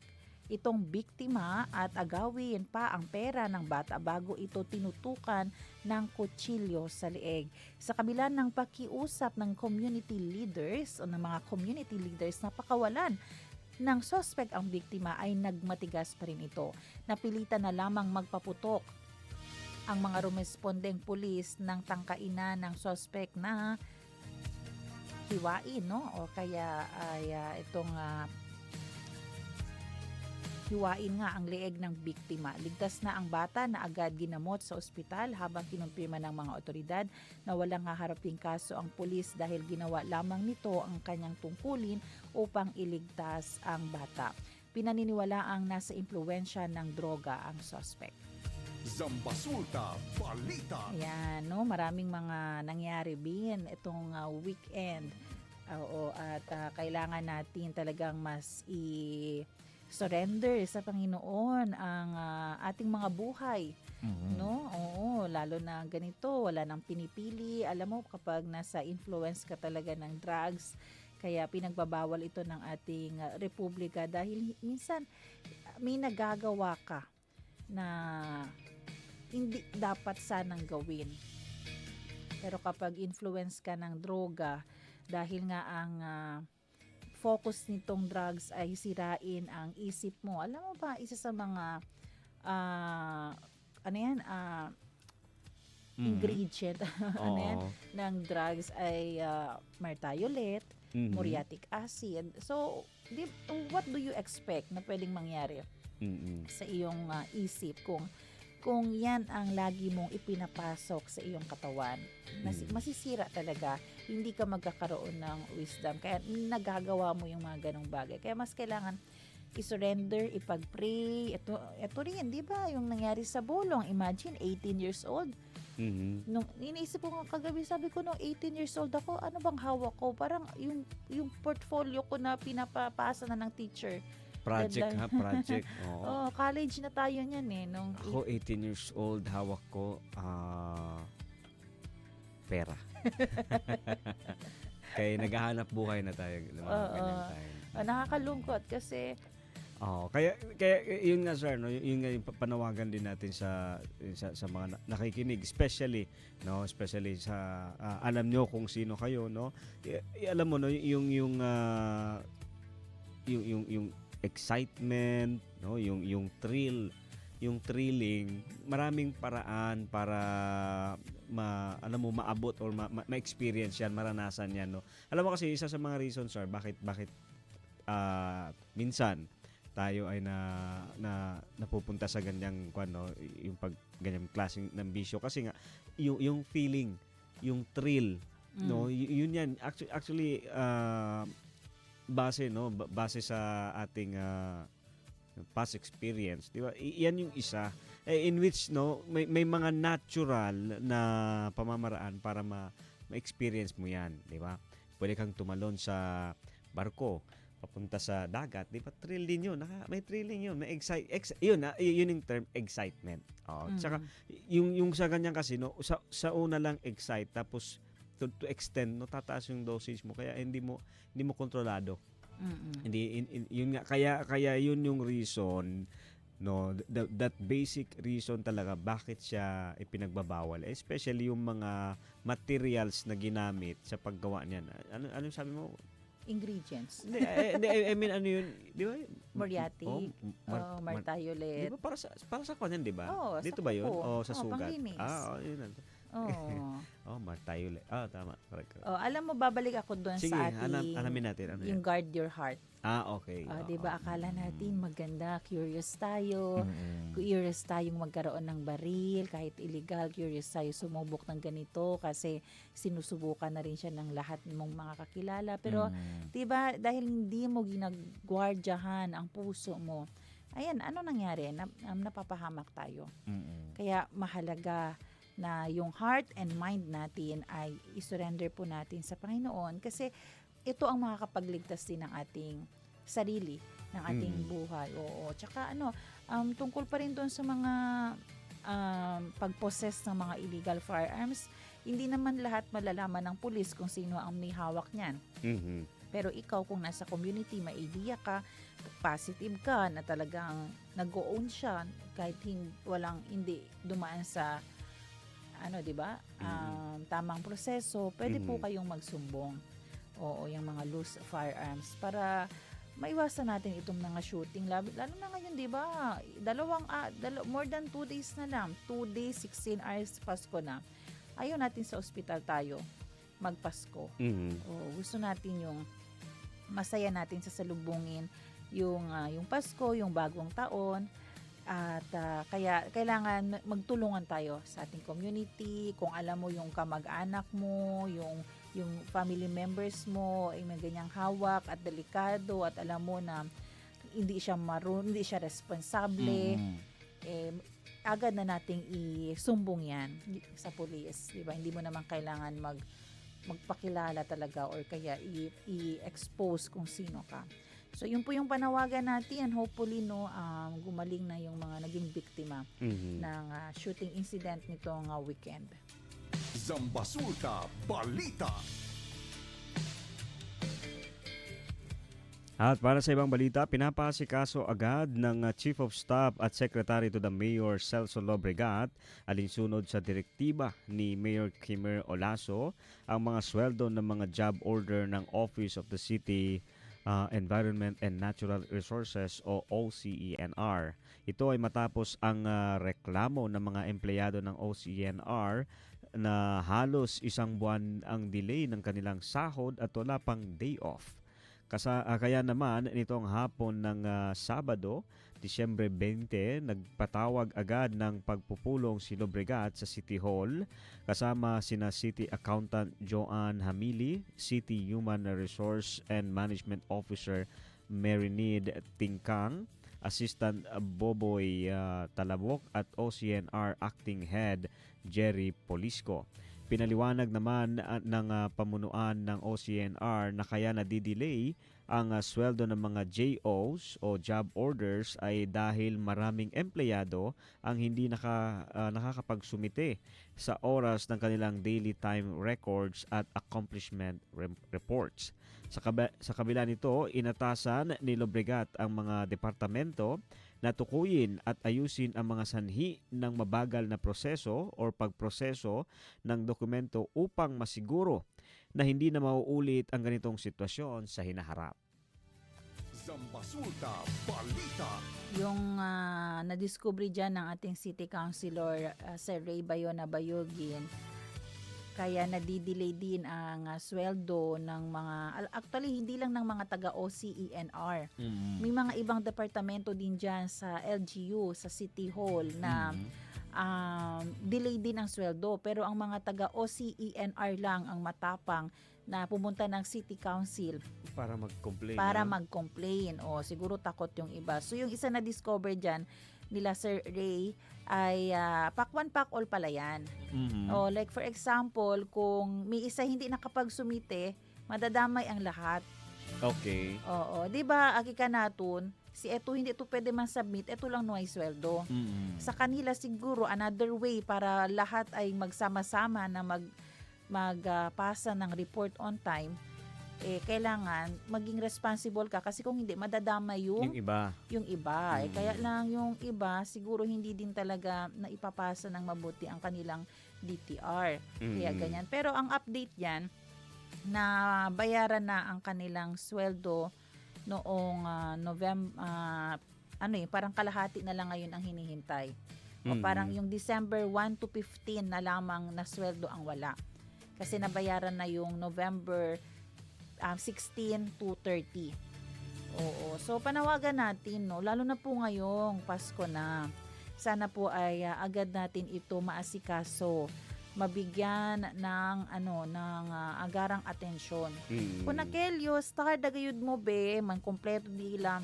itong biktima at agawin pa ang pera ng bata bago ito tinutukan ng kutsilyo sa leeg. Sa kabila ng pakiusap ng community leaders o ng mga community leaders na pakawalan ng suspect ang biktima, ay nagmatigas pa rin ito. Napilitan na lamang magpaputok ang mga rumespondeng pulis ng tangkainan ng suspect na hiwain, no? O kaya ay itong hiwain nga ang leeg ng biktima. Ligtas na ang bata na agad ginamot sa ospital habang kinumpirma ng mga otoridad na walang haharaping kaso ang pulis dahil ginawa lamang nito ang kanyang tungkulin upang iligtas ang bata. Pinaniniwala ang nasa impluwensya ng droga ang suspect. Zambasulta Balita. Ayan, no? Maraming mga nangyari bin itong weekend. Oo, at kailangan natin talagang mas surrender sa Panginoon ang ating mga buhay, no? Oo, lalo na ganito, wala nang pinipili. Alam mo, kapag nasa influence ka talaga ng drugs, kaya pinagbabawal ito ng ating republika dahil minsan may nagagawa ka na hindi dapat sanang gawin. Pero kapag influence ka ng droga, dahil nga ang focus nitong drugs ay sirain ang isip mo. Alam mo ba, isa sa mga ingredient ng drugs ay mertiolet, muriatic acid. So, what do you expect na pwedeng mangyari sa iyong isip kung yan ang lagi mong ipinapasok sa iyong katawan? Masisira talaga. Hindi ka magkakaroon ng wisdom. Kaya nagagawa mo yung mga ganong bagay. Kaya mas kailangan i-surrender, ipag-pray. Ito rin, di ba? Yung nangyari sa Bolong. Imagine, 18 years old. Nung iniisip ko nga kagabi, sabi ko nung 18 years old ako, ano bang hawak ko? Parang yung portfolio ko na pinapapasa na ng teacher. Project Deadline. ha, project. Oo. Oh, college na tayo niyan eh. Nung Ako 18 years old, hawak ko pera. Kaya naghahanap buhay na tayo ng mga Oo. ganyan time. Nakakalungkot kasi Kaya yun nga sir, no, yun nga yung panawagan din natin sa mga nakikinig, especially sa alam nyo kung sino kayo, no. Alam mo no yung excitement, no, yung thrill, yung thrilling, maraming paraan para maabot or ma-experience yan, maranasan yan, no. Alam mo kasi isa sa mga reasons sir bakit minsan tayo ay napupunta sa ganyang yung ganyang klaseng ng bisyo kasi nga yung feeling, yung thrill, no, yun yan actually base sa ating past experience, di ba? Yan yung isa in which may mga natural na pamamaraan para ma-experience mo yan, di ba? Pwede kang tumalon sa barko papunta sa dagat, di ba? Thrill din yun. May thrilling yun. May yun yung term, excitement. Tsaka, yung sa ganyan kasi, sa una lang excite, tapos to extend, tataas yung dosage mo. Kaya hindi mo kontrolado. Yun nga, kaya yun yung reason, that basic reason talaga bakit siya ipinagbabawal. Especially yung mga materials na ginamit sa paggawa niyan. Ano sabi mo? ingredients. I mean, ano yun, di ba? Moriatic, martayolet. Di ba para sa kanyan, di ba? Oo, Dito sa ba yun? kuko. O sa sugat? Panglinis. Yun. Martayolet. Tama. Correct. Alam mo, babalik ako doon Sige, sa ating alamin natin. Ano yung yan? guard your heart. Okay. Di ba akala natin maganda, curious tayo. Curious tayong magkaroon ng baril, kahit illegal, curious tayo sumubok ng ganito kasi sinusubukan na rin siya ng lahat mong mga kakilala. Pero, di ba, dahil hindi mo ginagwardyahan ang puso mo, ayan, ano nangyari? Napapahamak tayo. Kaya mahalaga na yung heart and mind natin ay isurrender po natin sa Panginoon kasi ito ang makakapagligtas din ng ating sarili, ng ating buhay. Oo. Tsaka tungkol pa rin doon sa mga pag-possess ng mga illegal firearms, hindi naman lahat malalaman ng pulis kung sino ang may hawak niyan. Pero ikaw kung nasa community, may idea ka, positive ka na talagang nag-o-own siya kahit hindi dumaan sa di ba? Tamang proseso, pwede po kayong magsumbong. Oo, yung mga loose firearms para maiwasan natin itong mga shooting. Lalo na ngayon, di ba? More than 2 days na lang. 2 days, 16 hours, Pasko na. Ayaw natin sa ospital tayo magpasko. Gusto natin yung masaya natin sasalubungin yung Pasko, yung bagong taon. At kaya kailangan magtulungan tayo sa ating community. Kung alam mo yung kamag-anak mo, yung family members mo ay may ganyang hawak at delikado at alam mo na hindi siya responsable, agad na nating isumbong yan sa police, di ba? Hindi mo naman kailangan magpakilala talaga or kaya i-expose kung sino ka. So, yun po yung panawagan natin. Hopefully, gumaling na yung mga naging biktima ng shooting incident nitong weekend. Zambasulta Balita. At para sa ibang balita, pinapasikaso agad ng Chief of Staff at Secretary to the Mayor Celso Lobregat alinsunod sa direktiba ni Mayor Kimer Olaso ang mga sweldo ng mga job order ng Office of the City Environment and Natural Resources o OCENR. Ito ay matapos ang reklamo ng mga empleyado ng OCENR na halos isang buwan ang delay ng kanilang sahod at wala pang day off. Kaya naman nitong hapon ng Sabado, Disyembre 20, nagpatawag agad ng pagpupulong si Lobregat sa City Hall kasama sina City Accountant Joanne Hamili, City Human Resource and Management Officer Marinid Tingkang, Assistant Boboy Talabok at OCNR Acting Head Jerry Polisco. Pinaliwanag naman ng pamunuan ng OCNR na kaya nadidelay ang sweldo ng mga JOs o job orders ay dahil maraming empleyado ang hindi nakakapagsumite sa oras ng kanilang daily time records at accomplishment reports. Sa kabila nito, inatasan ni Lobregat ang mga departamento na tukuyin at ayusin ang mga sanhi ng mabagal na proseso o pagproseso ng dokumento upang masiguro na hindi na mauulit ang ganitong sitwasyon sa hinaharap. Zambasulta Balita. Yung nadiscovery dyan ng ating City Councilor Sir Ray Bayona Bayogin, kaya nadidelay din ang sweldo ng mga, actually hindi lang ng mga taga-OCENR. May mga ibang departamento din dyan sa LGU, sa City Hall na delay din ang sweldo. Pero ang mga taga-OCENR lang ang matapang na pumunta ng City Council Para mag-complain. para mag-complain. O siguro takot yung iba. So yung isa na discover dyan nila Sir Ray ay pack one pack all pala yan. O like for example, kung may isa hindi nakapagsumite, madadamay ang lahat. Okay. Oo, 'di ba? Aki ka natun, si eto hindi to pwede man submit, eto lang no ay sweldo. Sa kanila siguro another way para lahat ay magsama-sama na magpasa ng report on time, kailangan maging responsible ka kasi kung hindi madadamay Yung iba. Kaya lang yung iba siguro hindi din talaga na ipapasa ng mabuti ang kanilang DTR. Kaya ganyan. Pero ang update yan, na bayaran na ang kanilang sweldo noong November, parang kalahati na lang ngayon ang hinihintay. O parang yung December 1 to 15 na lamang na sweldo ang wala. Kasi nabayaran na yung November 16 to 30. Oo. So panawagan natin, no, lalo na po ngayong Pasko na. Sana po ay agad natin ito maasikaso, mabigyan ng agarang atensyon. Kung nakelyo, start agayud mo be, man kompleto dila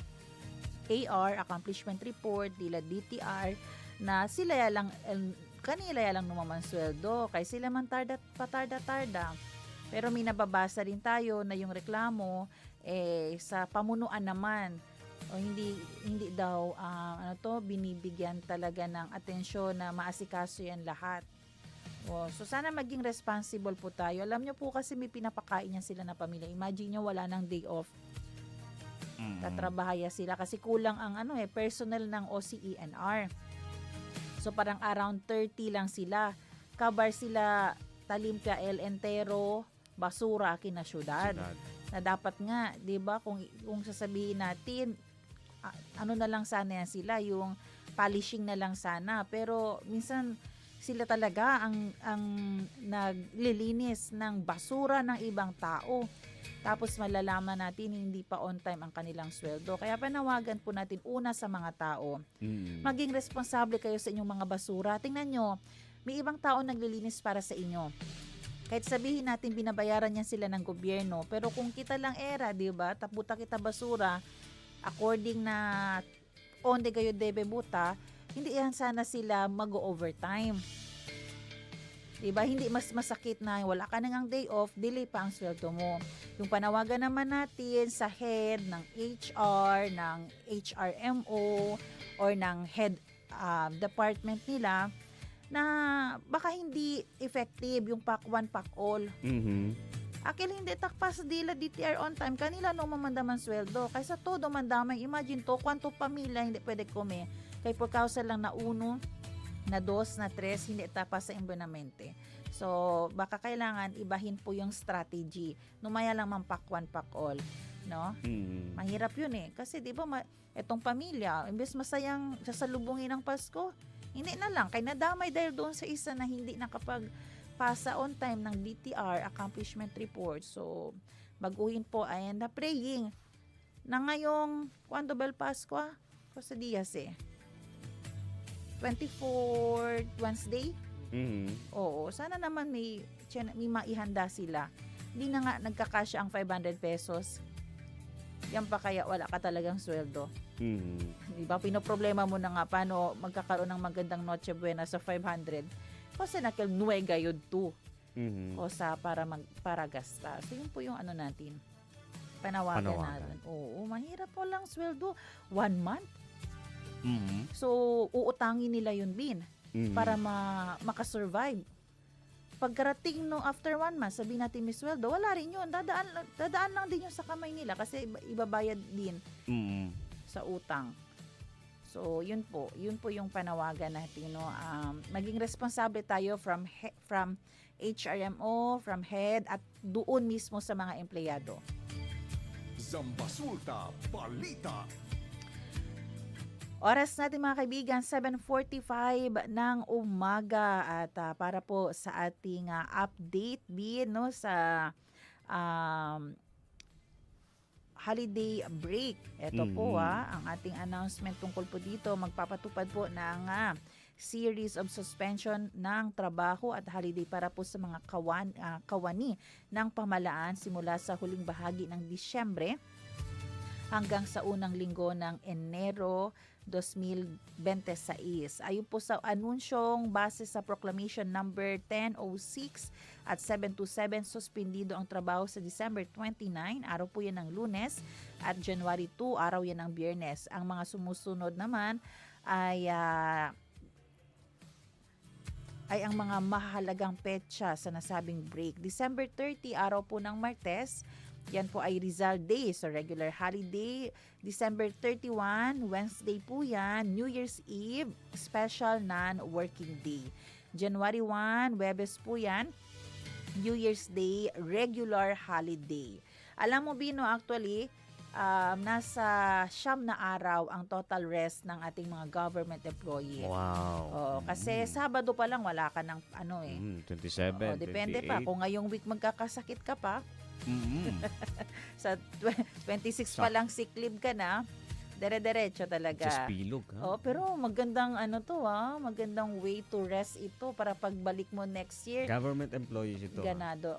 AR, accomplishment report, dila DTR, na sila kanila lang numaman sweldo, kay sila man patarda-tarda. Pero may nababasa rin tayo na yung reklamo sa pamunuan naman o hindi daw binibigyan talaga ng atensyon na maasikaso yan lahat. So sana maging responsible po tayo. Alam nyo po kasi may pinapakain niya sila na pamilya. Imagine nyo wala nang day off. Tatrabahaya sila kasi kulang ang personnel ng OCENR. So parang around 30 lang sila. Kabar sila Talimpia, El Entero, basura kina syudad. Na dapat nga, 'di ba, kung sasabihin natin na lang sana yan sila, yung polishing na lang sana, pero minsan sila talaga ang naglilinis ng basura ng ibang tao. Tapos malalaman natin hindi pa on time ang kanilang sweldo. Kaya panawagan po natin una sa mga tao. Maging responsable kayo sa inyong mga basura. Tingnan nyo, may ibang tao naglilinis para sa inyo. Kahit sabihin natin binabayaran niyan sila ng gobyerno, pero kung kita lang era, 'di ba? Taputa kita basura according na onde kayo debe buta, hindi yan sana sila mag-overtime. 'Di ba? Hindi mas masakit na wala ka nang day off, delay pa ang sweldo mo. Yung panawagan naman natin sa head ng HR, ng HRMO or ng head department nila, na baka hindi effective yung pack one, pack all. Akil hindi takpas dila DTR on time, kanila no mamandaman sweldo. Kaysa todo mandamay, imagine to, kwanto pamilya hindi pwede kome. Kay por causa lang na 1, na 2, na 3, hindi tapas sa imbonamente. So, baka kailangan ibahin po yung strategy. Numaya lang man pack one, pack all. No? Mahirap yun Kasi di ba, etong pamilya, imbes masayang sasalubungin ng Pasko, hindi na lang, kay nadamay dahil doon sa isa na hindi nakapagpasa on time ng DTR accomplishment report. So, baguhin po ay na praying na ngayong Cuando Bel Pascua, sa Dias 24th Wednesday. Oo, sana naman may maihanda sila. Hindi na nga nagkakasya ang 500 pesos. Yan pa kaya wala ka talagang sweldo. Diba? Pinoproblema mo na nga paano magkakaroon ng magandang Noche Buena sa 500. Kasi nakil nuwega yun to. Mhm. o para gasta. So yun po yung ano natin. Panawagan natin. Oo, mahirap po lang sweldo. 1 month. Mhm. So uutangin nila yun bin Mhm. para makasurvive. Pagkarating no after 1 month, sabihin natin may sweldo, wala rin yun. Dadaan lang din yun sa kamay nila kasi ibabayad din Mhm. sa utang. So, yun po yung panawagan natin, no. Maging responsable tayo from HRMO, from head at doon mismo sa mga empleyado. Zambasulta Balita. Oras natin mga kaibigan, 7:45 ng umaga at para po sa ating update no sa um, holiday break. Ito po ang ating announcement tungkol po dito. Magpapatupad po ng series of suspension ng trabaho at holiday para po sa mga kawani ng pamalaan simula sa huling bahagi ng Disyembre hanggang sa unang linggo ng Enero 2026. Ayon po sa anunsyong base sa Proclamation number 1006 at 727, suspendido ang trabaho sa December 29, araw po yan ng Lunes, at January 2, araw yan ng Biyernes. Ang mga sumusunod naman ay ang mga mahalagang petsa sa nasabing break. December 30, araw po ng Martes, yan po ay Rizal Day, so regular holiday. December 31, Wednesday po yan. New Year's Eve, special non-working day. January 1, Webes po yan. New Year's Day, regular holiday. Alam mo, Bino, actually, nasa 9 na araw ang total rest ng ating mga government employee. Wow. Oo, kasi Sabado pa lang wala ka ng 27, depende 28. pa. Kung ngayong week magkakasakit ka pa, Mhm. sa 26 pa lang sick leave ka na, dire-diretso talaga. Just pilog, ha? Oh, pero magandang magandang way to rest ito para pagbalik mo next year. Government employees ito. Ganado,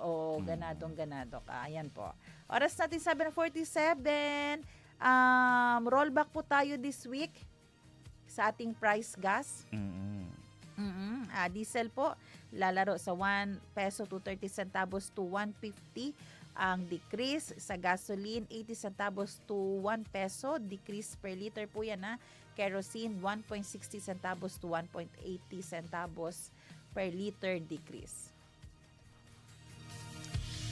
ganado ka. Ayan po. Oras natin 7:47. Rollback po tayo this week sa ating price gas. Mhm. Diesel po, lalaro sa 1 peso to 30 centavos to 150. Ang decrease sa gasoline, 80 centavos to 1 peso. Decrease per liter po yan, ha. Kerosene, 1.60 centavos to 1.80 centavos per liter decrease.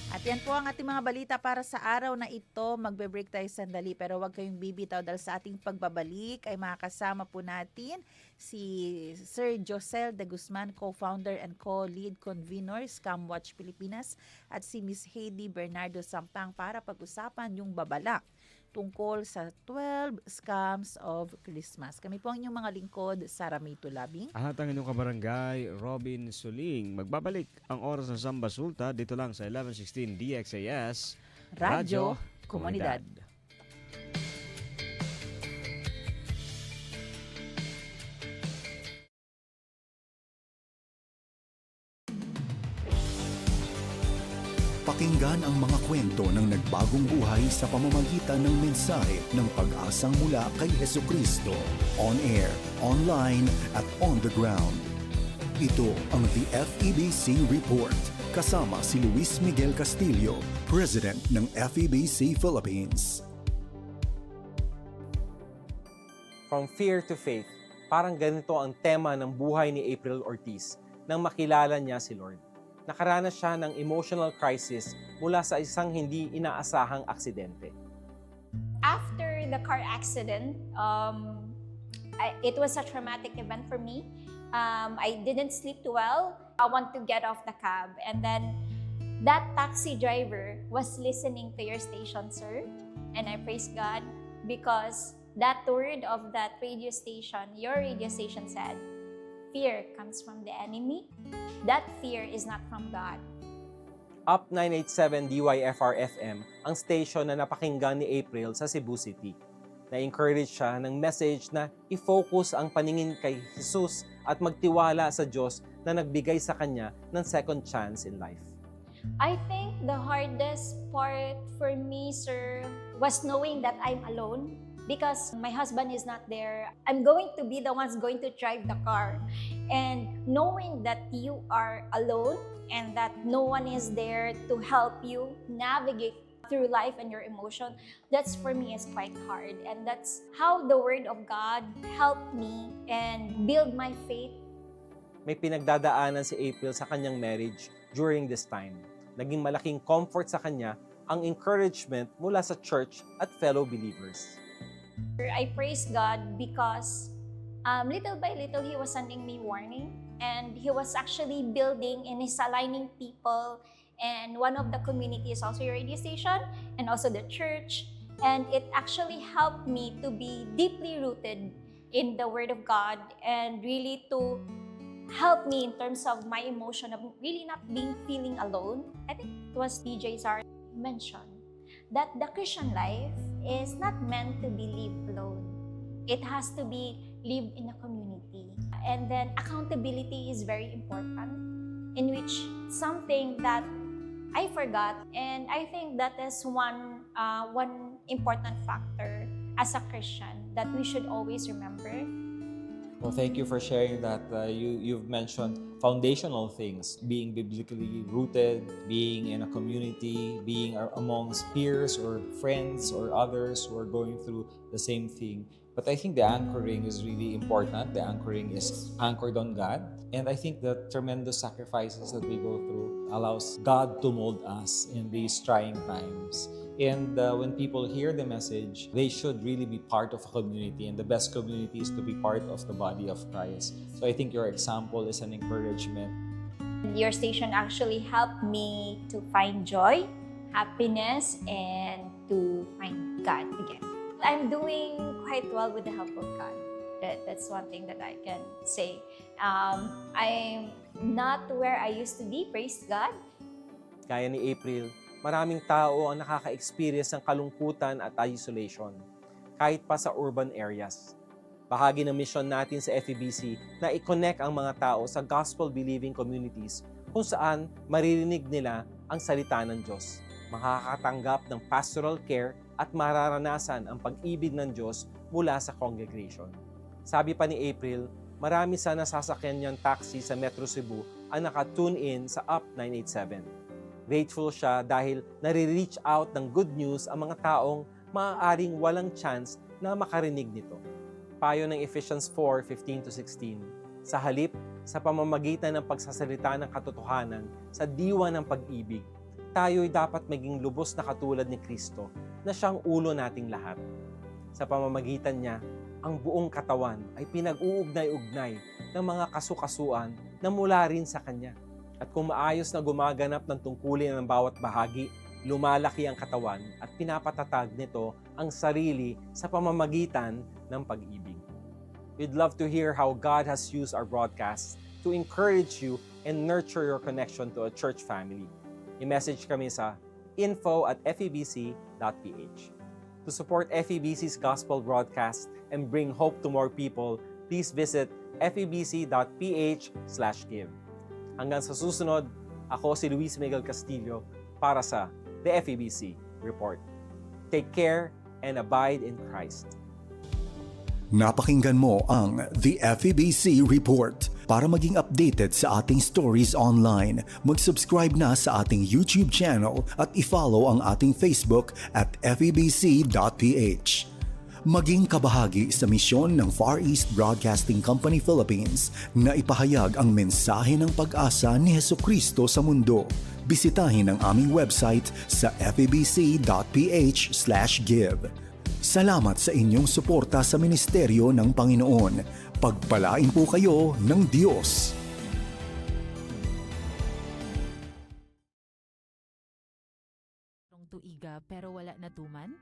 At yan po ang ating mga balita para sa araw na ito. Magbe-break tayo sandali pero huwag kayong bibitaw dahil sa ating pagbabalik ay makakasama po natin si Sir Josel de Guzman, co-founder and co-lead convener Scamwatch Pilipinas, at si Miss Heidi Bernardo Sampang para pag-usapan yung babala tungkol sa 12 scams of Christmas. Kami po ang inyong mga lingkod, Sara May Tulabing. At ang inyong kabarangay, Robin Suling. Magbabalik ang oras ng Zamba Sulta dito lang sa 1116 DXAS Radyo Komunidad. Pakinggan ang mga kwento ng nagbagong buhay sa pamamagitan ng mensahe ng pag-asang mula kay Hesukristo. On air, online, at on the ground. Ito ang The FEBC Report. Kasama si Luis Miguel Castillo, President ng FEBC Philippines. From fear to faith, parang ganito ang tema ng buhay ni April Ortiz nang makilala niya si Lord. Nakaranas siya ng emotional crisis mula sa isang hindi inaasahang aksidente. After the car accident, it was a traumatic event for me. I didn't sleep too well. I want to get off the cab. And then that taxi driver was listening to your station, sir. And I praise God because that word of that radio station, your radio station said, fear comes from the enemy. That fear is not from God. Up 987 DYFR-FM ang station na napakinggan ni April sa Cebu City. Na-encourage siya ng message na i-focus ang paningin kay Jesus at magtiwala sa Diyos na nagbigay sa kanya ng second chance in life. I think the hardest part for me, sir, was knowing that I'm alone. because my husband is not there. I'm going to be the ones going to drive the car. And knowing that you are alone and that no one is there to help you navigate through life and your emotion, that's for me is quite hard. And that's how the Word of God helped me and build my faith. May pinagdadaanan si April sa kanyang marriage during this time. Naging malaking comfort sa kanya ang encouragement mula sa church at fellow believers. I praise God because little by little He was sending me warning, and He was actually building and He's aligning people. And one of the community is also your radio station and also the church. And it actually helped me to be deeply rooted in the Word of God and really to help me in terms of my emotion of really not being feeling alone. I think it was DJ Zara mentioned that the Christian life is not meant to be lived alone. It has to be lived in a community. And then accountability is very important, in which something that I forgot, and I think that is one important factor as a Christian that we should always remember. Well, thank you for sharing that. You've mentioned foundational things, being biblically rooted, being in a community, being amongst peers or friends or others who are going through the same thing. But I think the anchoring is really important. The anchoring is anchored on God. And I think the tremendous sacrifices that we go through allows God to mold us in these trying times. And when people hear the message, they should really be part of a community. And the best community is to be part of the body of Christ. So I think your example is an encouragement. Your station actually helped me to find joy, happiness, and to find God again. I'm doing quite well with the help of God. That's one thing that I can say. I'm not where I used to be, praise God. Kaya ni April, maraming tao ang nakaka-experience ng kalungkutan at isolation, kahit pa sa urban areas. Bahagi ng mission natin sa FEBC na i-connect ang mga tao sa gospel-believing communities kung saan maririnig nila ang salita ng Diyos, makakatanggap ng pastoral care at mararanasan ang pag-ibig ng Diyos mula sa congregation. Sabi pa ni April, marami sa nasasakyan niyang taxi sa Metro Cebu ang naka-tune in sa Up 987. Grateful siya dahil nare-reach out ng good news ang mga taong maaaring walang chance na makarinig nito. Payo ng Ephesians 4:15-16, sa halip, sa pamamagitan ng pagsasalita ng katotohanan sa diwa ng pag-ibig, tayo'y dapat maging lubos na katulad ni Kristo na siyang ulo nating lahat. Sa pamamagitan niya, ang buong katawan ay pinag-uugnay-ugnay ng mga kasukasuan na mula rin sa Kanya. At kung maayos na gumaganap ng tungkulin ng bawat bahagi, lumalaki ang katawan at pinapatatag nito ang sarili sa pamamagitan ng pag-ibig. We'd love to hear how God has used our broadcasts to encourage you and nurture your connection to a church family. I-message kami sa info@febc.ph. To support FEBC's gospel broadcast and bring hope to more people, please visit febc.ph/give. Hanggang sa susunod, ako si Luis Miguel Castillo para sa The FEBC Report. Take care and abide in Christ. Napakinggan mo ang The FEBC Report. Para maging updated sa ating stories online, mag-subscribe na sa ating YouTube channel at i-follow ang ating Facebook at febc.ph. Maging kabahagi sa misyon ng Far East Broadcasting Company Philippines na ipahayag ang mensahe ng pag-asa ni Hesukristo sa mundo. Bisitahin ang aming website sa febc.ph/give. Salamat sa inyong suporta sa ministeryo ng Panginoon. Pagpalain po kayo ng Diyos. Tuiga pero wala na tuman?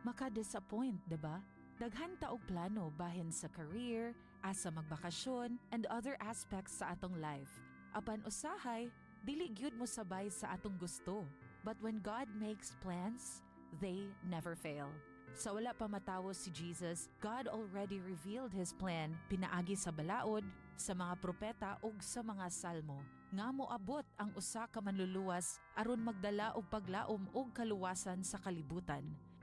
Maka-disappoint, diba? Daghan ta og plano bahin sa career, asa magbakasyon, and other aspects sa atong life. Apan usahay, dili gyud mo sabay sa atong gusto. But when God makes plans, they never fail. Sa wala pa matawos si Jesus, God already revealed His plan pinaagi sa balaod, sa mga propeta ug sa mga salmo. Nga moabot ang usa ka manluluwas aron magdala og paglaom ug kaluwasan sa kalibutan.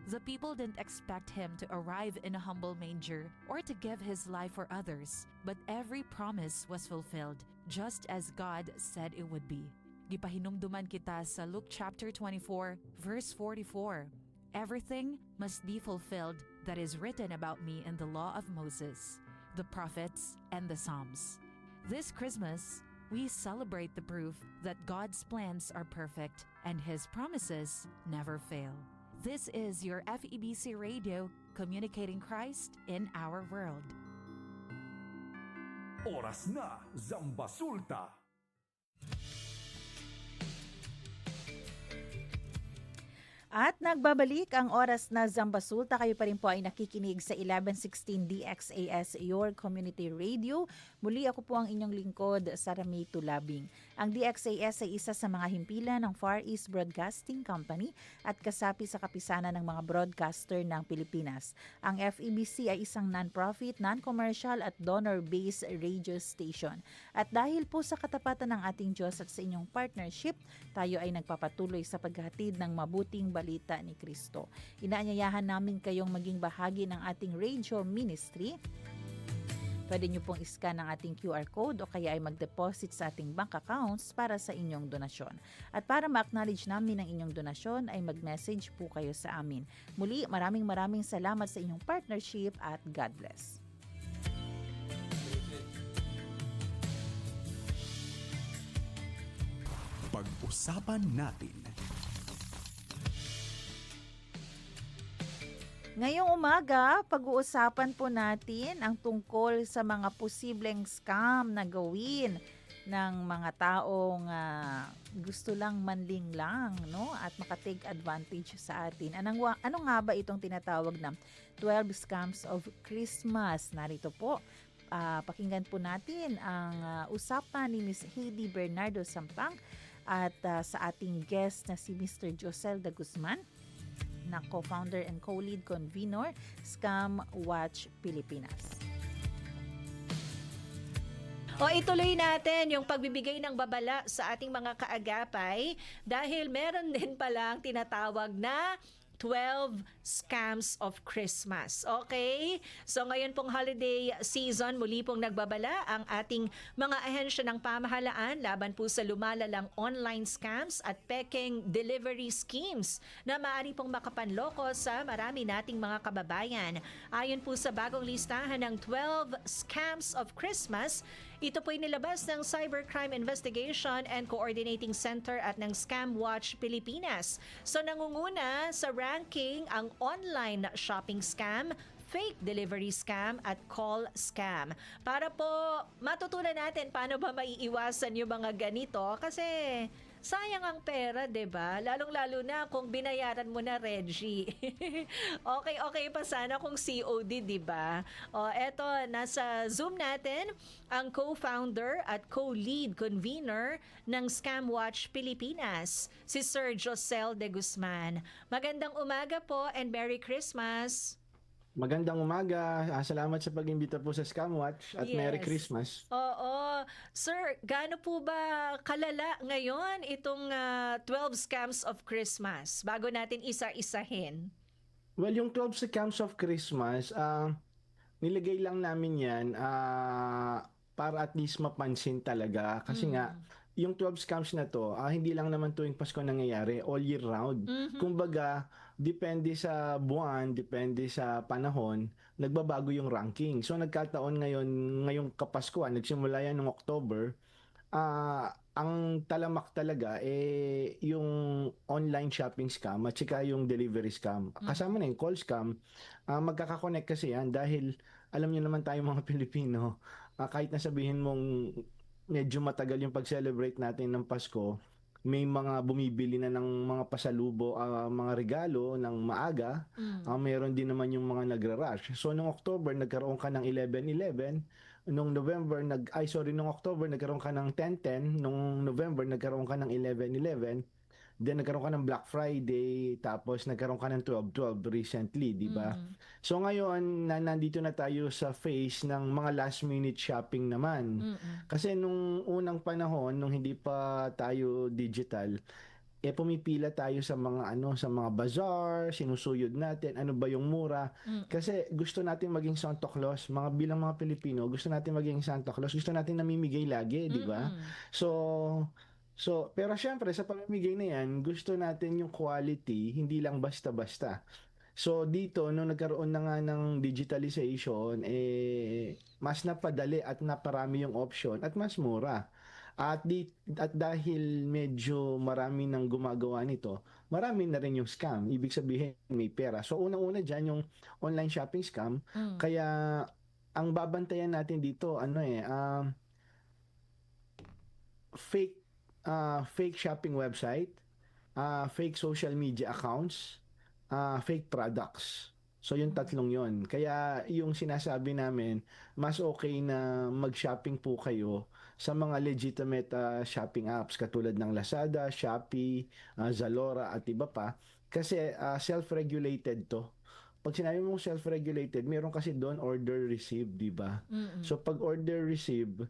The people didn't expect him to arrive in a humble manger or to give his life for others, but every promise was fulfilled, just as God said it would be. Gipahinumduman kita sa Luke chapter 24, verse 44. Everything must be fulfilled that is written about me in the law of Moses, the prophets, and the Psalms. This Christmas, we celebrate the proof that God's plans are perfect and His promises never fail. This is your FEBC Radio, communicating Christ in our world. Oras na, Zambasulta! At nagbabalik ang oras na Zambasulta. Kayo pa rin po ay nakikinig sa 1116 DXAS, your community radio. Muli ako po ang inyong lingkod, Sara May Tulabing. Ang DXAS ay isa sa mga himpilan ng Far East Broadcasting Company at kasapi sa kapisanan ng mga broadcaster ng Pilipinas. Ang FEBC ay isang non-profit, non-commercial at donor-based radio station. At dahil po sa katapatan ng ating Diyos at sa inyong partnership, tayo ay nagpapatuloy sa paghatid ng mabuting balita ni Kristo. Inaanyayahan namin kayong maging bahagi ng ating radio ministry. Pwede nyo pong iscan ang ating QR code o kaya ay mag-deposit sa ating bank accounts para sa inyong donasyon. At para ma-acknowledge namin ang inyong donasyon ay mag-message po kayo sa amin. Muli, maraming salamat sa inyong partnership at God bless. Pag-usapan natin. Ngayong umaga, pag-uusapan po natin ang tungkol sa mga posibleng scam na gawin ng mga taong gusto lang manling lang, no? At makatake advantage sa atin. Ano nga ba itong tinatawag na 12 scams of Christmas? Narito po, pakinggan po natin ang usapan ni Ms. Heidi Bernardo Sampang at sa ating guest na si Mr. Josel de Guzman, na co-founder and co-lead convener, Scam Watch Pilipinas. O ituloy natin yung pagbibigay ng babala sa ating mga kaagapay dahil meron din palang tinatawag na 12 scams of Christmas. Okay? So ngayon pong holiday season, muli pong nagbabala ang ating mga ahensya ng pamahalaan laban po sa lumalalang online scams at peking delivery schemes na maaari pong makapanloko sa marami nating mga kababayan. Ayon po sa bagong listahan ng 12 scams of Christmas, ito po'y nilabas ng Cybercrime Investigation and Coordinating Center at ng Scam Watch Pilipinas. So nangunguna sa ranking ang online shopping scam, fake delivery scam at call scam. Para po matutunan natin paano ba maiiwasan yung mga ganito kasi sayang ang pera, 'di ba? Lalong-lalo na kung binayaran mo na Reggie. Okay pa sana kung COD, 'di ba? O eto, nasa Zoom natin ang co-founder at co-lead convener ng Scam Watch Pilipinas, si Sir Josel de Guzman. Magandang umaga po and Merry Christmas. Magandang umaga. Salamat sa pag-imbita po sa Scam Watch at Merry Yes. Christmas. Oo. Sir, gaano po ba kalala ngayon itong 12 scams of Christmas bago natin isa-isahin? Well, yung 12 Scams of Christmas, nilagay lang namin yan para at least mapansin talaga. Kasi nga, yung 12 scams na to, hindi lang naman tuwing Pasko nangyayari, all year round. Kumbaga, depende sa buwan, depende sa panahon, nagbabago yung ranking. So nagkataon ngayong Kapaskuhan, nagsimula yan noong October, ang talamak talaga yung online shopping scam at saka yung delivery scam. Kasama na yung call scam. Magkakakonect kasi yan dahil alam niyo naman tayo mga Pilipino, kahit na sabihin mong medyo matagal yung pag-celebrate natin ng Pasko, may mga bumibili na ng mga pasalubo, mga regalo ng maaga. Meron din naman yung mga nagra-rush. So noong October nagkaroon ka ng 11/11, noong October nagkaroon ka ng 10/10, noong November nagkaroon ka ng 11/11. Then nagkaroon ka ng Black Friday, tapos nagkaroon ka ng 12/12 recently, di ba? So ngayon, nandito na tayo sa phase ng mga last minute shopping naman. Kasi nung unang panahon, nung hindi pa tayo digital, pumipila tayo sa mga sa mga bazaar, sinusuyod natin ano ba yung mura. Kasi gusto natin maging Santa Claus, bilang mga Pilipino, gusto natin maging Santa Claus, gusto natin namimigay lagi, di ba? So, pero syempre sa pamimigay na yan, gusto natin yung quality, hindi lang basta-basta. So dito, nung nagkaroon na nga ng digitalization, mas napadali at naparami yung option at mas mura. At dahil medyo marami nang gumagawa nito, marami na rin yung scam. Ibig sabihin, may pera. So unang-una dyan yung online shopping scam. Kaya ang babantayan natin dito, fake fake shopping website, fake social media accounts, fake products. So yung tatlong yon. Kaya yung sinasabi namin, mas okay na mag-shopping po kayo sa mga legitimate shopping apps katulad ng Lazada, Shopee, Zalora at iba pa. Kasi self-regulated to. Pag sinabi mong self-regulated, meron kasi doon order received, di ba? So pag order received,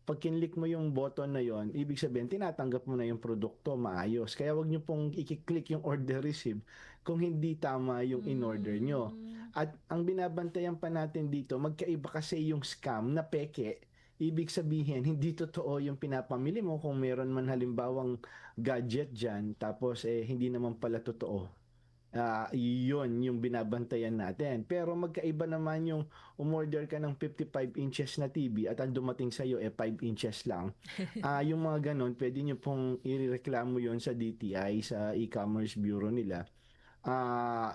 pag kinlik mo yung button na yon, ibig sabihin, tinatanggap mo na yung produkto, maayos. Kaya wag nyo pong i-click yung order receive kung hindi tama yung in-order nyo. At ang binabantayan pa natin dito, magkaiba kasi yung scam na peke. Ibig sabihin, hindi totoo yung pinapamili mo kung meron man halimbawang gadget dyan, tapos hindi naman pala totoo. Yun yung binabantayan natin. Pero magkaiba naman yung umorder ka ng 55 inches na TV at ang dumating sa'yo 5 inches lang. Yung mga ganon, pwede nyo pong ireklamo yun sa DTI, sa e-commerce bureau nila.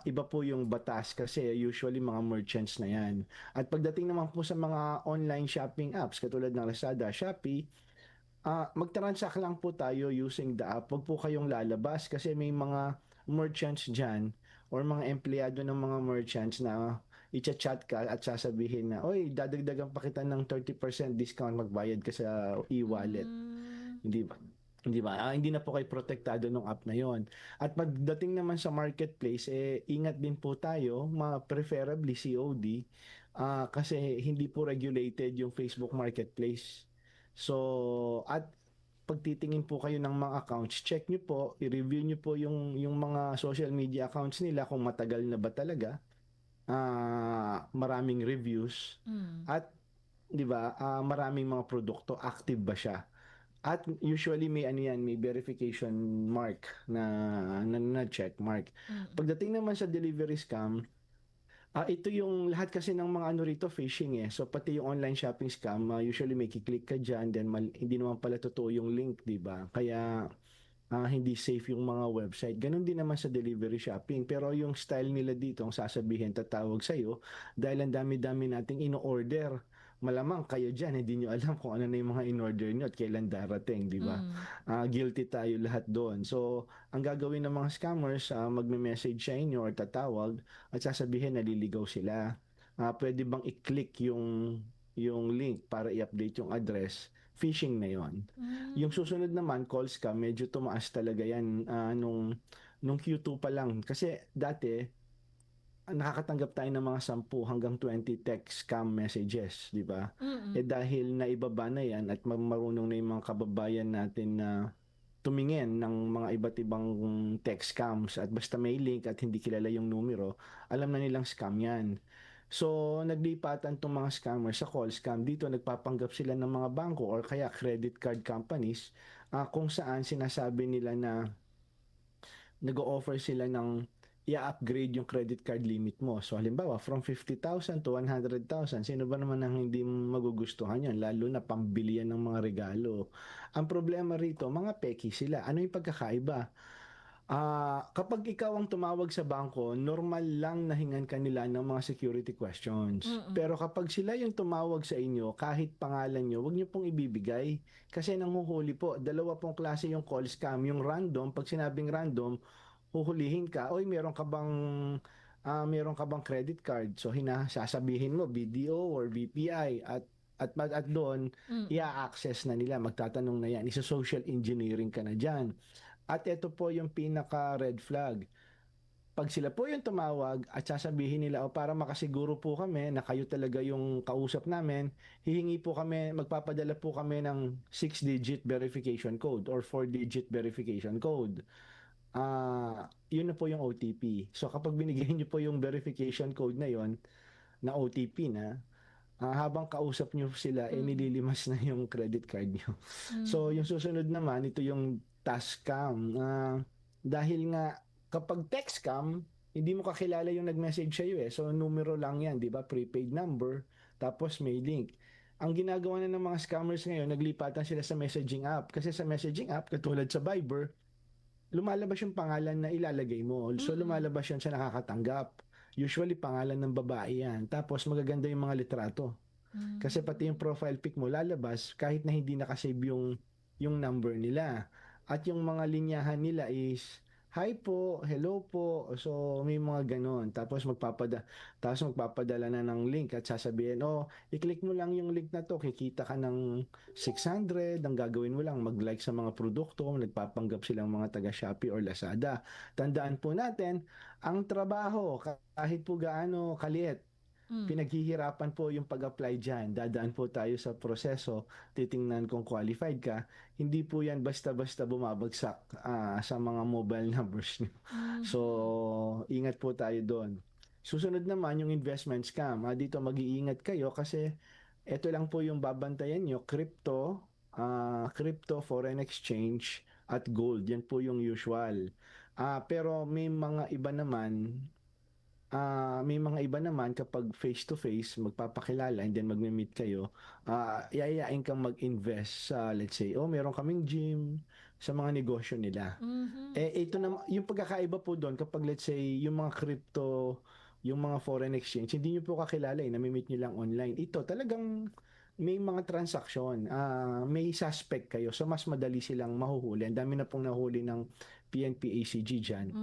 Iba po yung batas kasi usually mga merchants na yan. At pagdating naman po sa mga online shopping apps katulad ng Lazada, Shopee, mag-transact lang po tayo using the app. Huwag po kayong lalabas kasi may mga merchants dyan or mga empleyado ng mga merchants na i-chat ka at sasabihin na, oy, dadagdagan pa kita ng 30% discount, magbayad ka sa e-wallet. Hindi ba? Hindi na po kayo protektado ng app na yon. At pagdating naman sa marketplace, ingat din po tayo, preferably COD, kasi hindi po regulated yung Facebook Marketplace. So, at pagtitingin po kayo ng mga accounts, check nyo po, i-review nyo po yung mga social media accounts nila kung matagal na ba talaga, maraming reviews, at di ba, maraming mga produkto, active ba siya. At usually may may verification mark na check mark. Pagdating naman sa delivery scam, ito yung lahat kasi ng mga rito phishing So pati yung online shopping scam, usually may kiklik ka dyan, then hindi naman pala totoo yung link, di ba? Kaya hindi safe yung mga website. Ganon din naman sa delivery shopping. Pero yung style nila dito, ang sasabihin, tatawag sa'yo, dahil ang dami-dami nating ino-order. Malamang kayo dyan, hindi nyo alam kung ano na yung mga in-order nyo at kailan darating, di ba? Guilty tayo lahat doon. So, ang gagawin ng mga scammers, magme-message sa inyo or tatawag at sasabihin naliligaw sila. Pwede bang i-click yung link para i-update yung address? Phishing na yon. Yung susunod naman, call scam, medyo tumaas talaga yan nung Q2 pa lang. Kasi dati, nakakatanggap tayo ng mga 10 hanggang 20 text scam messages, di ba? Dahil naibaba na yan at marunong na yung mga kababayan natin na tumingin ng mga iba't ibang text scams at basta may link at hindi kilala yung numero, alam na nilang scam yan. So, naglipatan itong mga scammers sa call scam. Dito, nagpapanggap sila ng mga bangko or kaya credit card companies kung saan sinasabi nila na nag-o-offer sila ng i-upgrade yung credit card limit mo. So, halimbawa, from 50,000 to 100,000, sino ba naman ang hindi magugustuhan yan? Lalo na pambili yan ng mga regalo. Ang problema rito, mga peki sila. Ano yung pagkakaiba? Kapag ikaw ang tumawag sa bangko, normal lang na hingan ka nila ng mga security questions. Pero kapag sila yung tumawag sa inyo, kahit pangalan nyo, huwag nyo pong ibibigay. Kasi nanghuhuli po. Dalawa pong klase yung call scam. Yung random, pag sinabing random, huhulihin ka, oy, meron ka bang credit card? So sasabihin mo BDO or BPI at doon i-access na nila, magtatanong na yan, social engineering ka na diyan. At ito po yung pinaka red flag. Pag sila po yung tumawag at sasabihin nila, para makasiguro po kami na kayo talaga yung kausap namin, magpapadala po kami ng 6-digit verification code or 4-digit verification code. yun na po yung OTP. So kapag binigay niyo po yung verification code na yon na OTP na, habang kausap niyo sila, nililimas na yung credit card niyo. So yung susunod naman, ito yung task scam. Dahil nga kapag text scam, hindi mo kakilala yung nag-message sa'yo eh. So numero lang yan, di ba? Prepaid number, tapos may link. Ang ginagawa na ng mga scammers ngayon, naglipatan sila sa messaging app. Kasi sa messaging app, katulad sa Viber, lumalabas yung pangalan na ilalagay mo. So lumalabas yun sa nakakatanggap. Usually pangalan ng babae yan. Tapos magaganda yung mga litrato. Kasi pati yung profile pic mo lalabas kahit na hindi nakasave yung number nila. At yung mga linyahan nila is hi po, hello po. So may mga ganon. Tapos magpapadala na ng link at sasabihin, i-click mo lang yung link na to, kikita ka ng 600. Ang gagawin mo lang, mag-like sa mga produkto, nagpapanggap silang mga taga Shopee or Lazada. Tandaan po natin, ang trabaho, kahit po gaano kaliit, pinaghihirapan po yung pag-apply dyan. Dadaan po tayo sa proseso, titingnan kung qualified ka. Hindi po yan basta-basta bumabagsak sa mga mobile numbers nyo. So, ingat po tayo doon. Susunod naman yung investment scam. Dito mag-iingat kayo kasi ito lang po yung babantayan nyo, crypto, foreign exchange, at gold. Yan po yung usual. Pero may mga iba naman kapag face-to-face, magpapakilala and then magme-meet kayo, yayayain kang mag-invest sa, let's say, meron kaming gym, sa mga negosyo nila. Ito na, yung pagkakaiba po doon, kapag let's say, yung mga crypto, yung mga foreign exchange, hindi nyo po kakilala, nami-meet nyo lang online. Ito, talagang may mga transaksyon, may suspect kayo, so mas madali silang mahuhuli. Ang dami na pong nahuli ng PNP ACG dyan.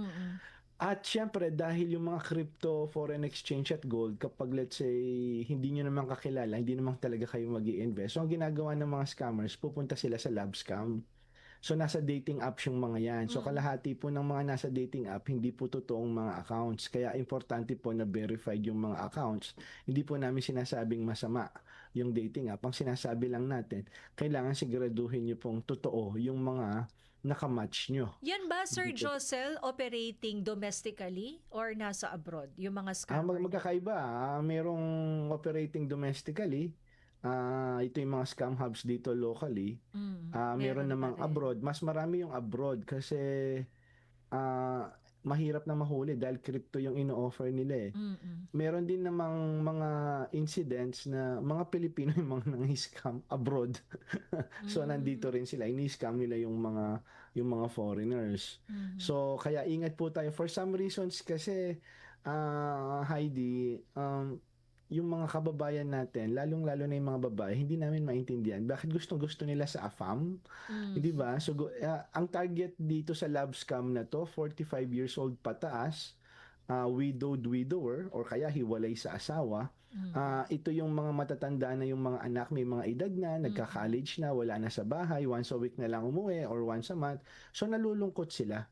At syempre, dahil yung mga crypto, foreign exchange at gold, kapag let's say, hindi nyo naman kakilala, hindi naman talaga kayo mag-i-invest. So, ang ginagawa ng mga scammers, pupunta sila sa love scam. So, nasa dating apps yung mga yan. So, kalahati po ng mga nasa dating app, hindi po totoong mga accounts. Kaya, importante po na verified yung mga accounts. Hindi po namin sinasabing masama yung dating app. Ang sinasabi lang natin, kailangan siguraduhin nyo pong totoo yung mga nakamatch nyo. Yan ba, Sir Josel, operating domestically or nasa abroad? Yung mga scammer? Magkakaiba. Merong operating domestically. Ito yung mga scam hubs dito locally. Meron namang abroad. Mas marami yung abroad kasi mahirap na mahuli dahil crypto yung ino-offer nila eh. Meron din namang mga incidents na mga Pilipino yung mga nang-scam abroad. So nandito rin sila, ini-scam nila yung mga foreigners. So kaya ingat po tayo. For some reasons kasi Heidi, yung mga kababayan natin, lalong-lalo na yung mga babae, hindi namin maintindihan. Bakit gustong-gusto nila sa AFAM? Di ba? So, ang target dito sa love scam na to, 45 years old pataas, widowed widower, or kaya hiwalay sa asawa. Ito yung mga matatanda na yung mga anak, may mga edad na, nagka-college na, wala na sa bahay, once a week na lang umuwi, or once a month. So, nalulungkot sila.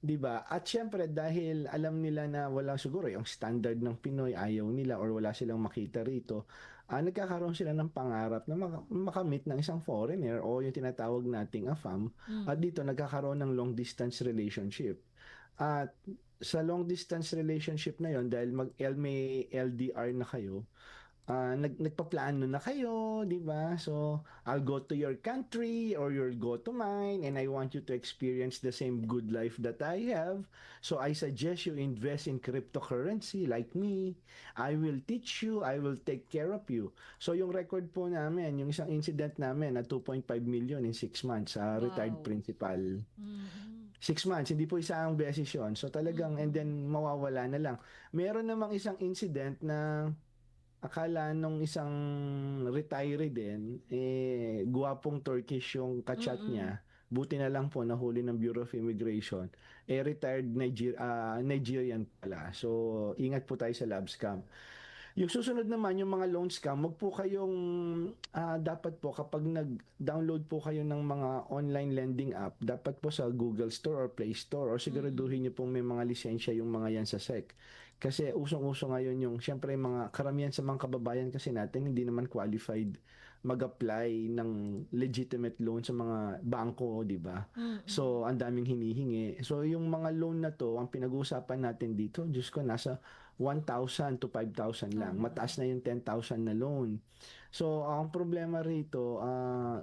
Diba? At syempre dahil alam nila na wala siguro yung standard ng Pinoy, ayaw nila or wala silang makita rito, nagkakaroon sila ng pangarap na makamit ng isang foreigner o yung tinatawag nating AFAM. At dito nagkakaroon ng long distance relationship. At sa long distance relationship na yon, dahil may LDR na kayo, nagpaplano na kayo, di ba? So, I'll go to your country or you'll go to mine and I want you to experience the same good life that I have. So, I suggest you invest in cryptocurrency like me. I will teach you, I will take care of you. So, yung record po namin, yung isang incident namin na 2.5 million in 6 months sa retired principal. 6 months, hindi po isang beses yun. So, talagang, and then mawawala na lang. Meron namang isang incident na akala nung isang retiree din, guwapong Turkish yung kachat niya. Buti na lang po, nahuli ng Bureau of Immigration. Retired Nigerian pala. So, ingat po tayo sa love scam. Yung susunod naman, yung mga loan scam, wag po kayong, dapat po kapag nag-download po kayo ng mga online lending app, dapat po sa Google Store or Play Store or siguraduhin nyo pong may mga lisensya yung mga yan sa SEC. Kasi usong-uso ngayon yung, syempre mga karamihan sa mga kababayan kasi natin, hindi naman qualified mag-apply ng legitimate loan sa mga bangko, di ba? So, ang daming hinihingi. So, yung mga loan na to, ang pinag-uusapan natin dito, Diyos ko, nasa 1,000 to 5,000 lang. Mataas na yung 10,000 na loan. So, ang problema rito,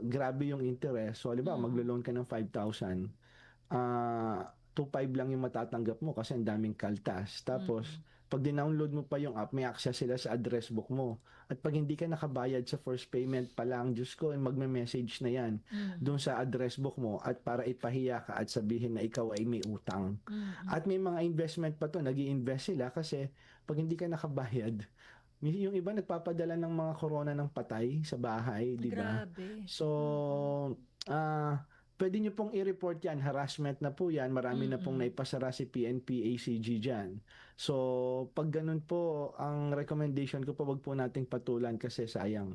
grabe yung interest. So, halimbawa, maglo-loan ka ng 5,000, 2,500 lang yung matatanggap mo kasi ang daming kaltas. Tapos, pag dinownload mo pa yung app, may access sila sa address book mo. At pag hindi ka nakabayad sa first payment pa lang, Diyos ko, magme-message na yan doon sa address book mo at para ipahiya ka at sabihin na ikaw ay may utang. At may mga investment pa to, nag-i-invest sila kasi pag hindi ka nakabayad, yung iba nagpapadala ng mga corona ng patay sa bahay, di ba? Grabe. So, pwede nyo pong i-report yan. Harassment na po yan. Marami na pong naipasara si PNP, ACG dyan. So, pag ganun po, ang recommendation ko po, wag po nating patulan kasi sayang.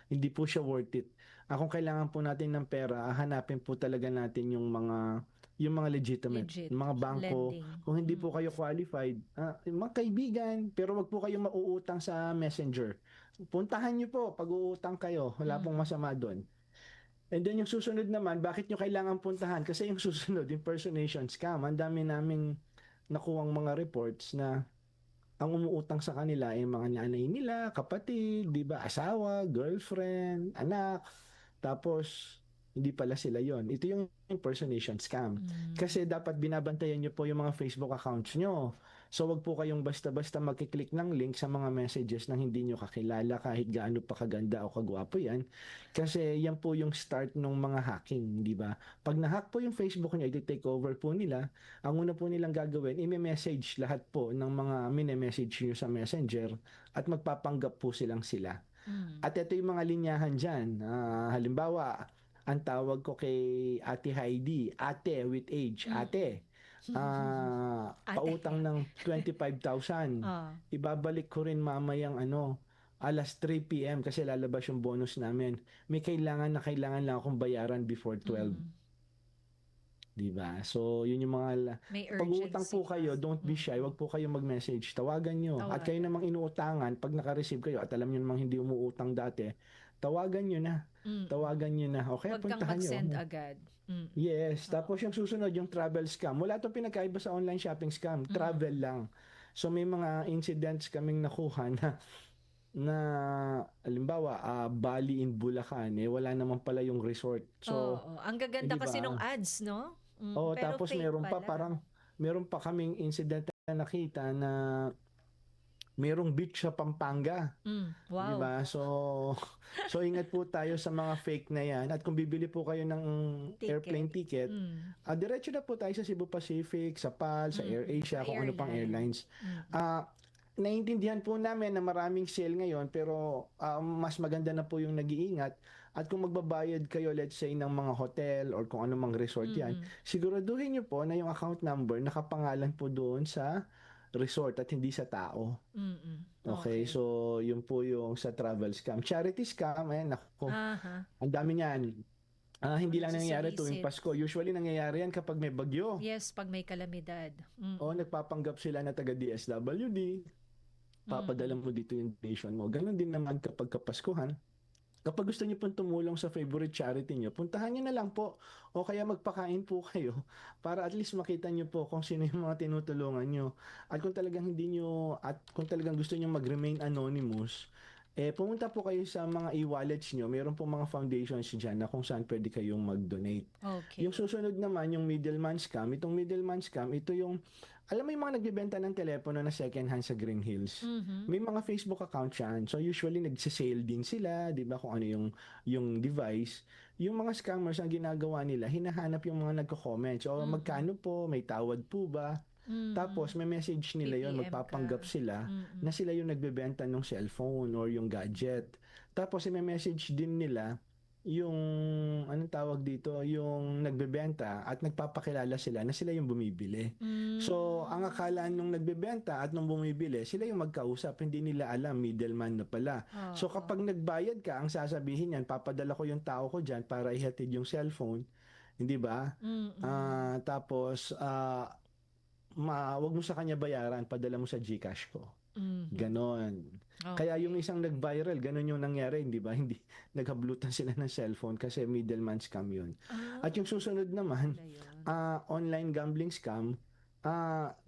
Hindi po siya worth it. Kung kailangan po natin ng pera, hanapin po talaga natin yung mga legitimate, mga bangko. Lending. Kung hindi po kayo qualified, mga kaibigan, pero wag po kayo mauutang sa messenger. Puntahan nyo po pag uutang kayo. Wala pong masama doon. And then yung susunod naman, bakit nyo kailangan puntahan? Kasi yung susunod, impersonation scam. Ang dami naming nakuwang mga reports na ang umuutang sa kanila ay mga nanay nila, kapatid, di ba, asawa, girlfriend, anak. Tapos, hindi pala sila yon. Ito yung impersonation scam. Kasi dapat binabantayan nyo po yung mga Facebook accounts nyo. So, wag po kayong basta-basta magkiklik ng link sa mga messages na hindi nyo kakilala kahit gaano pa kaganda o kagwapo yan. Kasi yan po yung start ng mga hacking, di ba? Pag na-hack po yung Facebook nyo, i-take over po nila. Ang una po nilang gagawin, i-message lahat po ng mga mini-message nyo sa messenger at magpapanggap po silang sila. At ito yung mga linyahan dyan. Halimbawa, ang tawag ko kay Ate Heidi, ate with age, ate. Pautang ng 25,000. Ibabalik ko rin mamayang alas 3 p.m. kasi lalabas yung bonus namin. May kailangan lang akong bayaran before 12. Diba? So, yun yung mga... Pag-uutang po kayo, don't be shy. Wag po kayo mag-message. Tawagan nyo. At kayo namang inuutangan, pag naka-receive kayo, at alam nyo namang hindi umuutang dati, tawagan nyo na. Tawagan nyo na. Okay, Huwag kang puntahan nyo. mag-send agad. Yes. Tapos yung susunod, yung travel scam. Wala itong pinagkaiba sa online shopping scam. Travel lang. So may mga incidents kaming nakuha na halimbawa, Bali in Bulacan, wala naman pala yung resort. So, ang gaganda diba? kasi nung ads, no? Oo, Pero tapos fake meron pa kaming incident na nakita na merong beach sa Pampanga. Wow. Diba? So ingat po tayo sa mga fake na yan. At kung bibili po kayo ng airplane ticket, diretso na po tayo sa Cebu Pacific, sa PAL, sa AirAsia, kung ano pang airlines. Naiintindihan po namin na maraming sale ngayon, pero mas maganda na po yung nag-iingat. At kung magbabayad kayo, let's say, ng mga hotel or kung ano mang resort yan, siguraduhin nyo po na yung account number nakapangalan po doon sa resort at hindi sa tao. Okay, so yun po yung sa travel scam. Charity scam, naku, ang dami niyan. Hindi lang nangyayari tuwing Pasko. Usually nangyayari yan kapag may bagyo. Yes, pag may kalamidad. O nagpapanggap sila na taga DSWD. Papadala mo dito yung donation mo. Ganon din naman kapag kapaskuhan. Kapag gusto niyo pong tumulong sa favorite charity niyo, puntahan niyo na lang po o kaya magpakain po kayo para at least makita niyo po kung sino yung mga tinutulungan niyo. At kung talagang kung talagang gusto niyo mag-remain anonymous, pumunta po kayo sa mga e-wallets niyo. Meron po mga foundations diyan na kung saan pwede kayong mag-donate. Okay. Yung susunod naman, yung middleman scam. Itong middleman scam, ito yung alam mo yung mga nagbebenta ng telepono na second hand sa Green Hills. May mga Facebook account yan. So usually nagsisale din sila, 'di ba, kung ano yung device. Yung mga scammers ang ginagawa nila, hinahanap yung mga nagko-comment. So magkano po, may tawad po ba? Tapos may message nila yon, magpapanggap sila na sila yung nagbebenta ng cellphone or yung gadget. Tapos may message din nila yung anong tawag dito, yung nagbebenta at nagpapakilala sila na sila yung bumibili. So, ang akala nung nagbebenta at nung bumibili, sila yung magkausap, hindi nila alam middleman na pala. So, kapag nagbayad ka, ang sasabihin niyan, papadala ko yung tao ko diyan para ihatid yung cellphone, hindi ba? Tapos wag mo sa kanya bayaran, padala mo sa GCash ko. Mhm. Ganon. Kaya yung isang nag-viral, ganon yung nangyari, di ba? Hindi, naghablutan sila ng cellphone kasi middleman scam yun. At yung susunod naman, online gambling scam,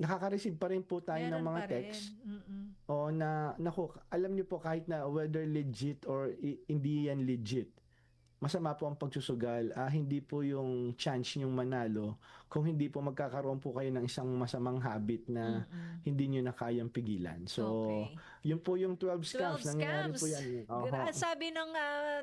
nakaka-receive pa rin po tayo ng Meron mga pa rin. text o naku, alam niyo po kahit na whether legit or hindi yan legit, masama po ang pagsusugal. Hindi po yung chance yung manalo kung hindi po magkakaroon po kayo ng isang masamang habit na hindi nyo na kayang pigilan. So, yun po yung 12 scams. 12 Nangyayari po scams. yan. Sabi ng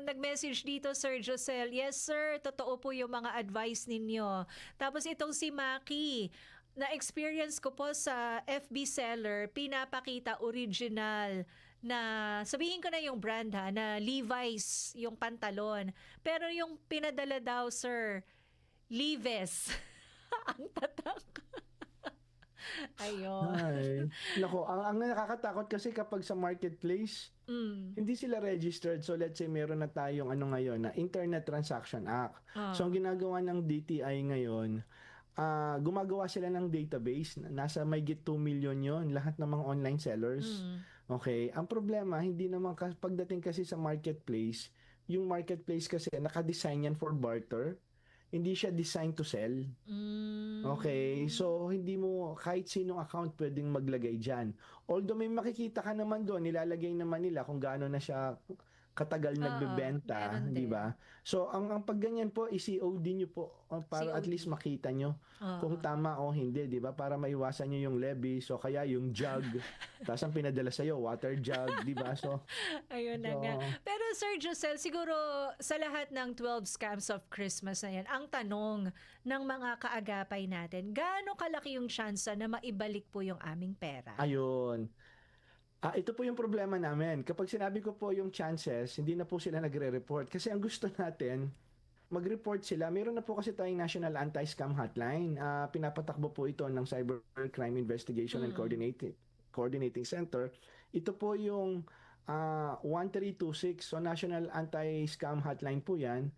nag-message dito, Sir Josel, yes sir, totoo po yung mga advice ninyo. Tapos itong si Maki, na-experience ko po sa FB seller, pinapakita original na, sabihin ko na yung brand ha, na Levi's yung pantalon. Pero yung pinadala daw, sir, Levi's. Ang tatak. Ayun. Ay. Nako, ang nakakatakot kasi kapag sa marketplace, hindi sila registered. So let's say meron na tayong ngayon na Internet Transaction Act. So ang ginagawa ng DTI ngayon, gumagawa sila ng database. Nasa mayigit 2 million yon lahat ng mga online sellers. Okay, ang problema, hindi naman pagdating kasi sa marketplace, yung marketplace kasi naka-design yan for barter. Hindi siya designed to sell. Okay, so hindi mo kahit sinong account pwedeng maglagay dyan. Although may makikita ka naman doon, nilalagay naman nila kung gaano na siya katagal nagbebenta, di ba? So ang pagganyan po i-COD nyo po para at least makita nyo kung tama o hindi, di ba? Para maiwasan nyo yung levy, so kaya yung jug, tapos ang pinadala sa water jug, di ba? So ayun na nga. Pero Sir Josel, siguro sa lahat ng 12 scams of Christmas na yan, ang tanong ng mga kaagapay natin, gaano kalaki yung tsansa na maibalik po yung aming pera? Ayun. Ito po yung problema namin. Kapag sinabi ko po yung chances, hindi na po sila nagre-report. Kasi ang gusto natin, mag-report sila. Meron na po kasi tayong National Anti-Scam Hotline. Pinapatakbo po ito ng Cybercrime Investigation and Coordinating Center. Ito po yung 1326. So National Anti-Scam Hotline po yan.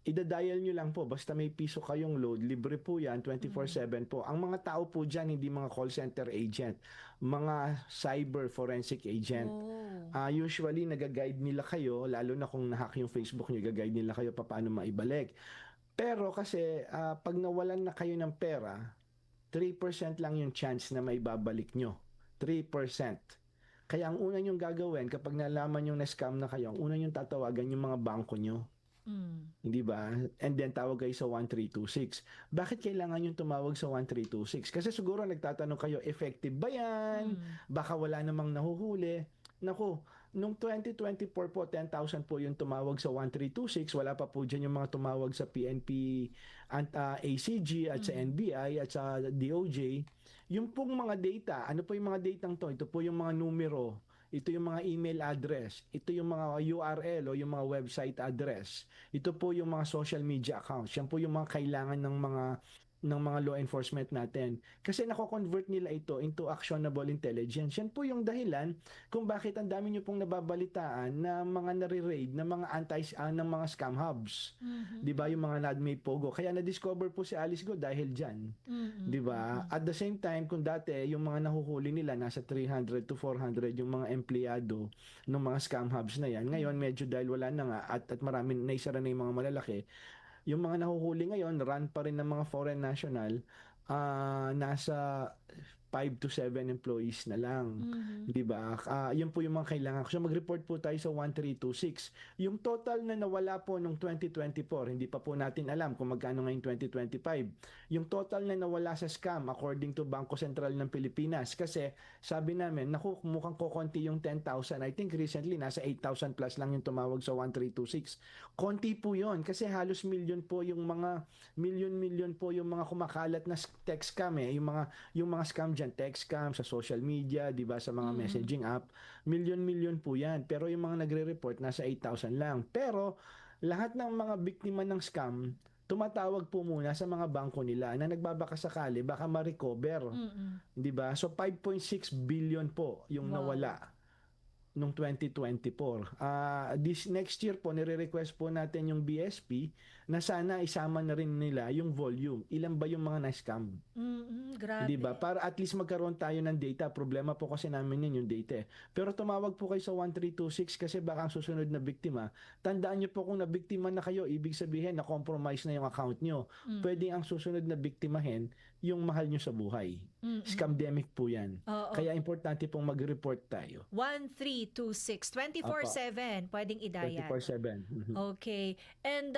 Ida-dial nyo lang po. Basta may piso kayong load, libre po yan, 24/7 po. Ang mga tao po dyan, hindi mga call center agent, mga cyber forensic agent. Usually, nag-guide nila kayo, lalo na kung nahack yung Facebook nyo, gag-guide nila kayo paano maibalik. Pero kasi, pag nawalan na kayo ng pera, 3% lang yung chance na maibabalik nyo. 3%. Kaya ang una nyong gagawin, kapag nalaman yung na-scam na kayo, ang una nyong tatawagan yung mga bangko nyo. Hindi ba? And then tawag kayo sa 1326. Bakit kailangan yung tumawag sa 1326? Kasi siguro nagtatanong kayo, effective ba yan? Baka wala namang nahuhuli. Naku, nung 2024 po, 10,000 po yung tumawag sa 1326. Wala pa po dyan yung mga tumawag sa PNP, ACG at sa NBI at sa DOJ. Yung pong mga data, ano po yung mga datang to? Ito po yung mga numero. Ito yung mga email address. Ito yung mga URL o yung mga website address. Ito po yung mga social media accounts. Yan po yung mga kailangan ng mga law enforcement natin. Kasi nako-convert nila ito into actionable intelligence. Yan po yung dahilan kung bakit ang dami nyo pong nababalitaan na mga nare-raid na mga ng mga scam hubs. 'Di ba? Yung mga NADME Pogo. Kaya na-discover po si Alice Go dahil diyan. 'Di ba? At the same time, kung dati yung mga nahuhuli nila nasa 300 to 400 yung mga empleyado ng mga scam hubs na yan. Ngayon medyo dahil wala na nga at marami naisara na yung mga malalaki. Yung mga nahuhuli ngayon, run pa rin ng mga foreign national, nasa 5 to 7 employees na lang. Di ba? Yun po yung mga kailangan. So mag-report po tayo sa 1326. Yung total na nawala po nung 2024, hindi pa po natin alam kung magkano ngayon 2025. Yung total na nawala sa scam according to Bangko Sentral ng Pilipinas. Kasi sabi namin, naku, mukhang kokonti yung 10,000. I think recently, nasa 8,000 plus lang yung tumawag sa 1326. Konti po yun. Kasi halos million po yung mga po yung mga kumakalat na text scam yung mga scam dyan, text scam sa social media, di ba, sa mga messaging app, million po yan. Pero yung mga nagre-report, nasa 8,000 lang. Pero lahat ng mga biktima ng scam, tumatawag po muna sa mga bangko nila na nagbabaka sakali, baka ma-recover. Di ba? So 5.6 billion po yung nawala. nung 2024. This next year po, nire-request po natin yung BSP na sana isama na rin nila yung volume. Ilan ba yung mga na-scam? Grabe. Di ba? Para at least magkaroon tayo ng data. Problema po kasi namin yun yung data. Pero tumawag po kayo sa 1326 kasi baka ang susunod na biktima. Tandaan niyo po kung nabiktima na kayo, ibig sabihin na compromise na yung account niyo. Pwede ang susunod na biktimahin yung mahal niyo sa buhay. Scamdemic po yan. Oo. Kaya importante pong mag-report tayo. 1326, 24/7 pwedeng idayat. 24/7. Okay. And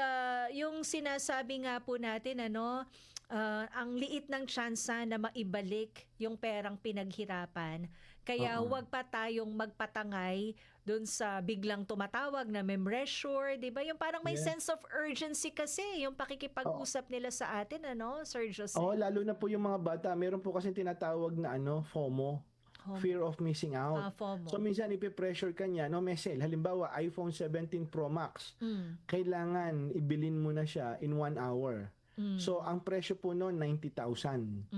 yung sinasabi nga po natin, ang liit ng tsansa na maibalik yung perang pinaghirapan. Kaya huwag pa tayong magpatangay dun sa biglang tumatawag na memresure, di ba? Yung parang may sense of urgency kasi, yung pakikipag-usap nila sa atin, Sir Jose? Lalo na po yung mga bata. Meron po kasi tinatawag na FOMO. Fear of missing out. FOMO. So minsan ipe-pressure ka niya, may sale. Halimbawa, iPhone 17 Pro Max. Kailangan ibilin mo na siya in 1 hour. So ang presyo po noon 90,000.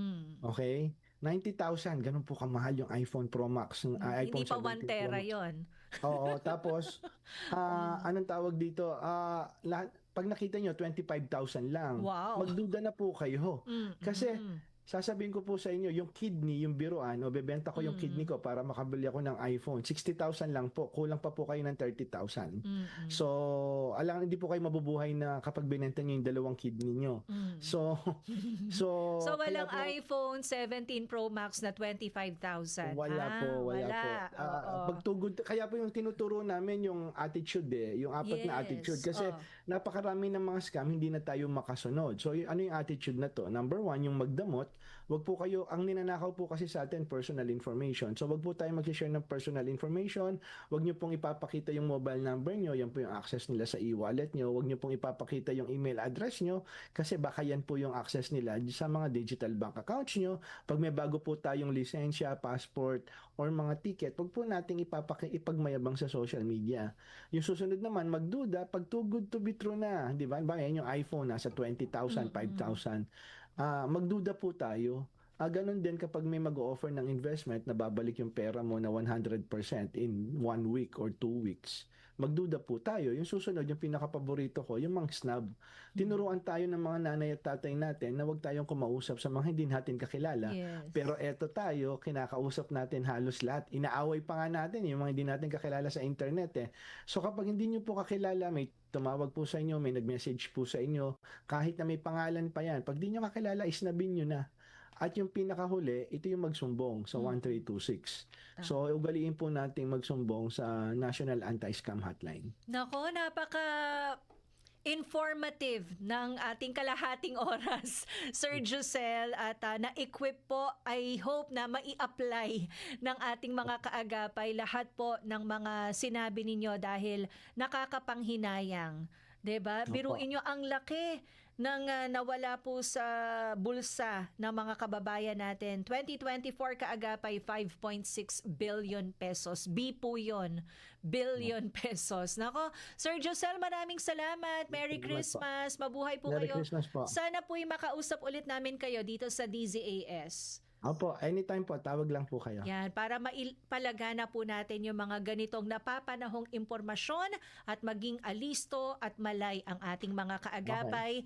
Okay? 90,000, ganun po kamahal yung iPhone Pro Max. Hindi iPhone pa 1 17 Pro tera Max. yon. Oo, tapos anong tawag dito? Pag nakita nyo 25,000 lang. Wow. Magduda na po kayo. Kasi sasabihin ko po sa inyo, yung kidney, yung biruan, bebenta ko yung kidney ko para makabili ako ng iPhone. 60,000 lang po. Kulang pa po kayo ng 30,000. So, hindi po kayo mabubuhay na kapag binenta nyo yung dalawang kidney nyo. So walang kaya po, iPhone 17 Pro Max na 25,000. wala po. Oo. Pagtugod, kaya po yung tinuturo namin yung attitude yung apat na attitude. Kasi napakarami ng mga scam, hindi na tayo makasunod. So, ano yung attitude na to? Number 1, yung magdamot. Wag po kayo, ang ninanakaw po kasi sa atin, personal information. So, wag po tayo mag-share ng personal information. Wag nyo pong ipapakita yung mobile number nyo. Yan po yung access nila sa e-wallet nyo. Wag nyo pong ipapakita yung email address nyo kasi baka yan po yung access nila sa mga digital bank accounts nyo. Pag may bago po tayong lisensya, passport, or mga ticket, wag po nating ipagmayabang sa social media. Yung susunod naman, magduda, pag too good to be true na, di ba? Yan yung iPhone, nasa 20,000, 5,000. Magduda po tayo. Ganun din kapag may mag-offer ng investment na babalik yung pera mo na 100% in 1 week or 2 weeks. Magduda po tayo. Yung susunod, yung pinaka-paborito ko, yung mga snub. Tinuruan tayo ng mga nanay at tatay natin na huwag tayong kumausap sa mga hindi natin kakilala. Pero eto tayo, kinakausap natin halos lahat. Inaaway pa nga natin yung mga hindi natin kakilala sa internet. So kapag hindi nyo po kakilala, may tumawag po sa inyo, may nag-message po sa inyo, kahit na may pangalan pa yan, pag di nyo kakilala, isnabin nyo na. At yung pinakahuli, ito yung magsumbong sa 1326. So, ugaliin po natin magsumbong sa National Anti-Scam Hotline. Nako, informative ng ating kalahating oras, Sir Josel, at na-equip po, I hope na mai-apply ng ating mga kaagapay lahat po ng mga sinabi ninyo dahil nakakapanghinayang. Diba? Biruin nyo ang laki ng nawala po sa bulsa ng mga kababayan natin. 2024 kaagapay 5.6 billion pesos. B po yun. Billion pesos. Nako, Sir Josel, maraming salamat. Merry Christmas. Mabuhay po Merry kayo. Christmas po. Sana po'y makausap ulit namin kayo dito sa DZAS. Opo, anytime po, tawag lang po kayo. Yan, para maipalagana po natin yung mga ganitong napapanahong impormasyon at maging alisto at malay ang ating mga kaagapay.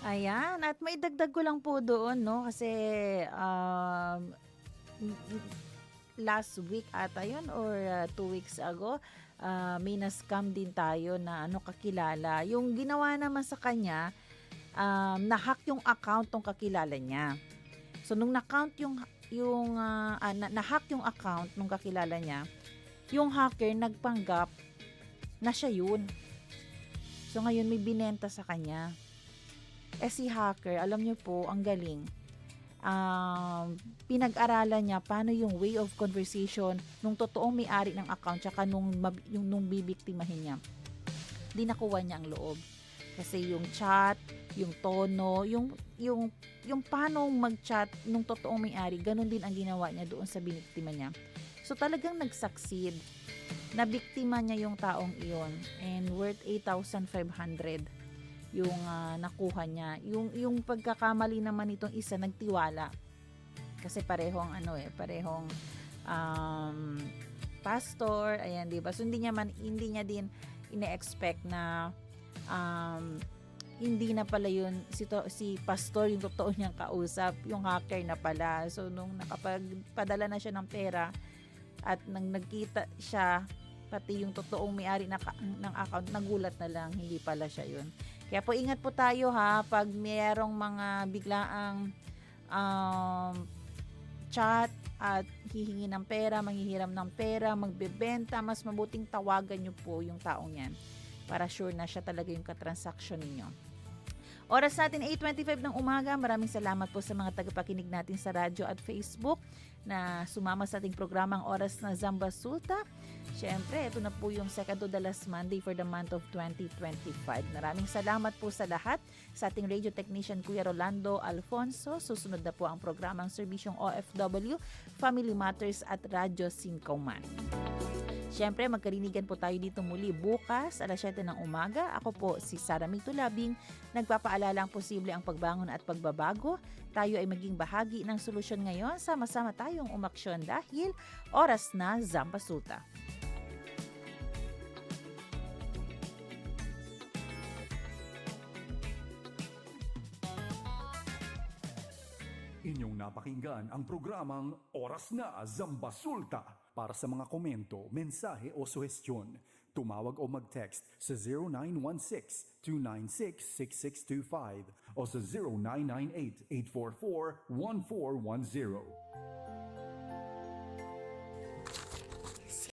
Ayan, at may dagdag ko lang po doon, kasi last week ata yun or 2 weeks ago, may na-scam din tayo na kakilala. Yung ginawa naman sa kanya, na-hack yung account ng kakilala niya. So nung na-hack yung account ng kakilala niya, yung hacker nagpanggap na siya yun. So ngayon may binenta sa kanya. Si hacker, alam niyo po, ang galing. Pinag-aralan niya paano yung way of conversation nung totoong may-ari ng account tsaka nung bibiktimahin niya. Di nakuha niya ang loob. Kasi yung chat, yung tono, yung paano mag-chat nung totoong may-ari, ganun din ang ginawa niya doon sa biniktima niya. So talagang nag-succeed. Nabiktima niya yung taong iyon and worth 8,500. yung nakuha niya. Yung pagkakamali naman nitong isa, nagtiwala. Kasi parehong parehong pastor, ayan, 'di ba? So hindi niya din ine-expect na hindi na pala yun si pastor yung totoo niyang kausap, yung hacker na pala. So nung nakapagpadala na siya ng pera at nang nagkita siya pati yung totoong may-ari ng account, nagulat na lang, hindi pala siya yun. Kaya po ingat po tayo ha, pag mayroong mga biglaang chat at hihingi ng pera, manghihiram ng pera, magbebenta, mas mabuting tawagan nyo po yung taong yan para sure na siya talaga yung katransaksyon ninyo. Oras natin 8:25 ng umaga. Maraming salamat po sa mga tagapakinig natin sa radyo at Facebook na sumama sa ating programang Oras na Zamba Sulta. Siyempre, ito na po yung second to the last Monday for the month of 2025. Maraming salamat po sa lahat. Sa ating radio technician Kuya Rolando Alfonso, susunod na po ang programang Serbisyong OFW, Family Matters at Radyo Sincoman. Siyempre, magkarinigan po tayo dito muli bukas, alas 7 ng umaga. Ako po si Sara Mitulabing, nagpapaalala ang posible ang pagbangon at pagbabago. Tayo ay maging bahagi ng solusyon ngayon. Sama-sama tayong umaksyon dahil oras na Zamba Sulta. Inyong napakinggan ang programang Oras na Zambasulta. Para sa mga komento, mensahe o suhestyon, tumawag o mag-text sa 0916-296-6625 o sa 0998-844-1410.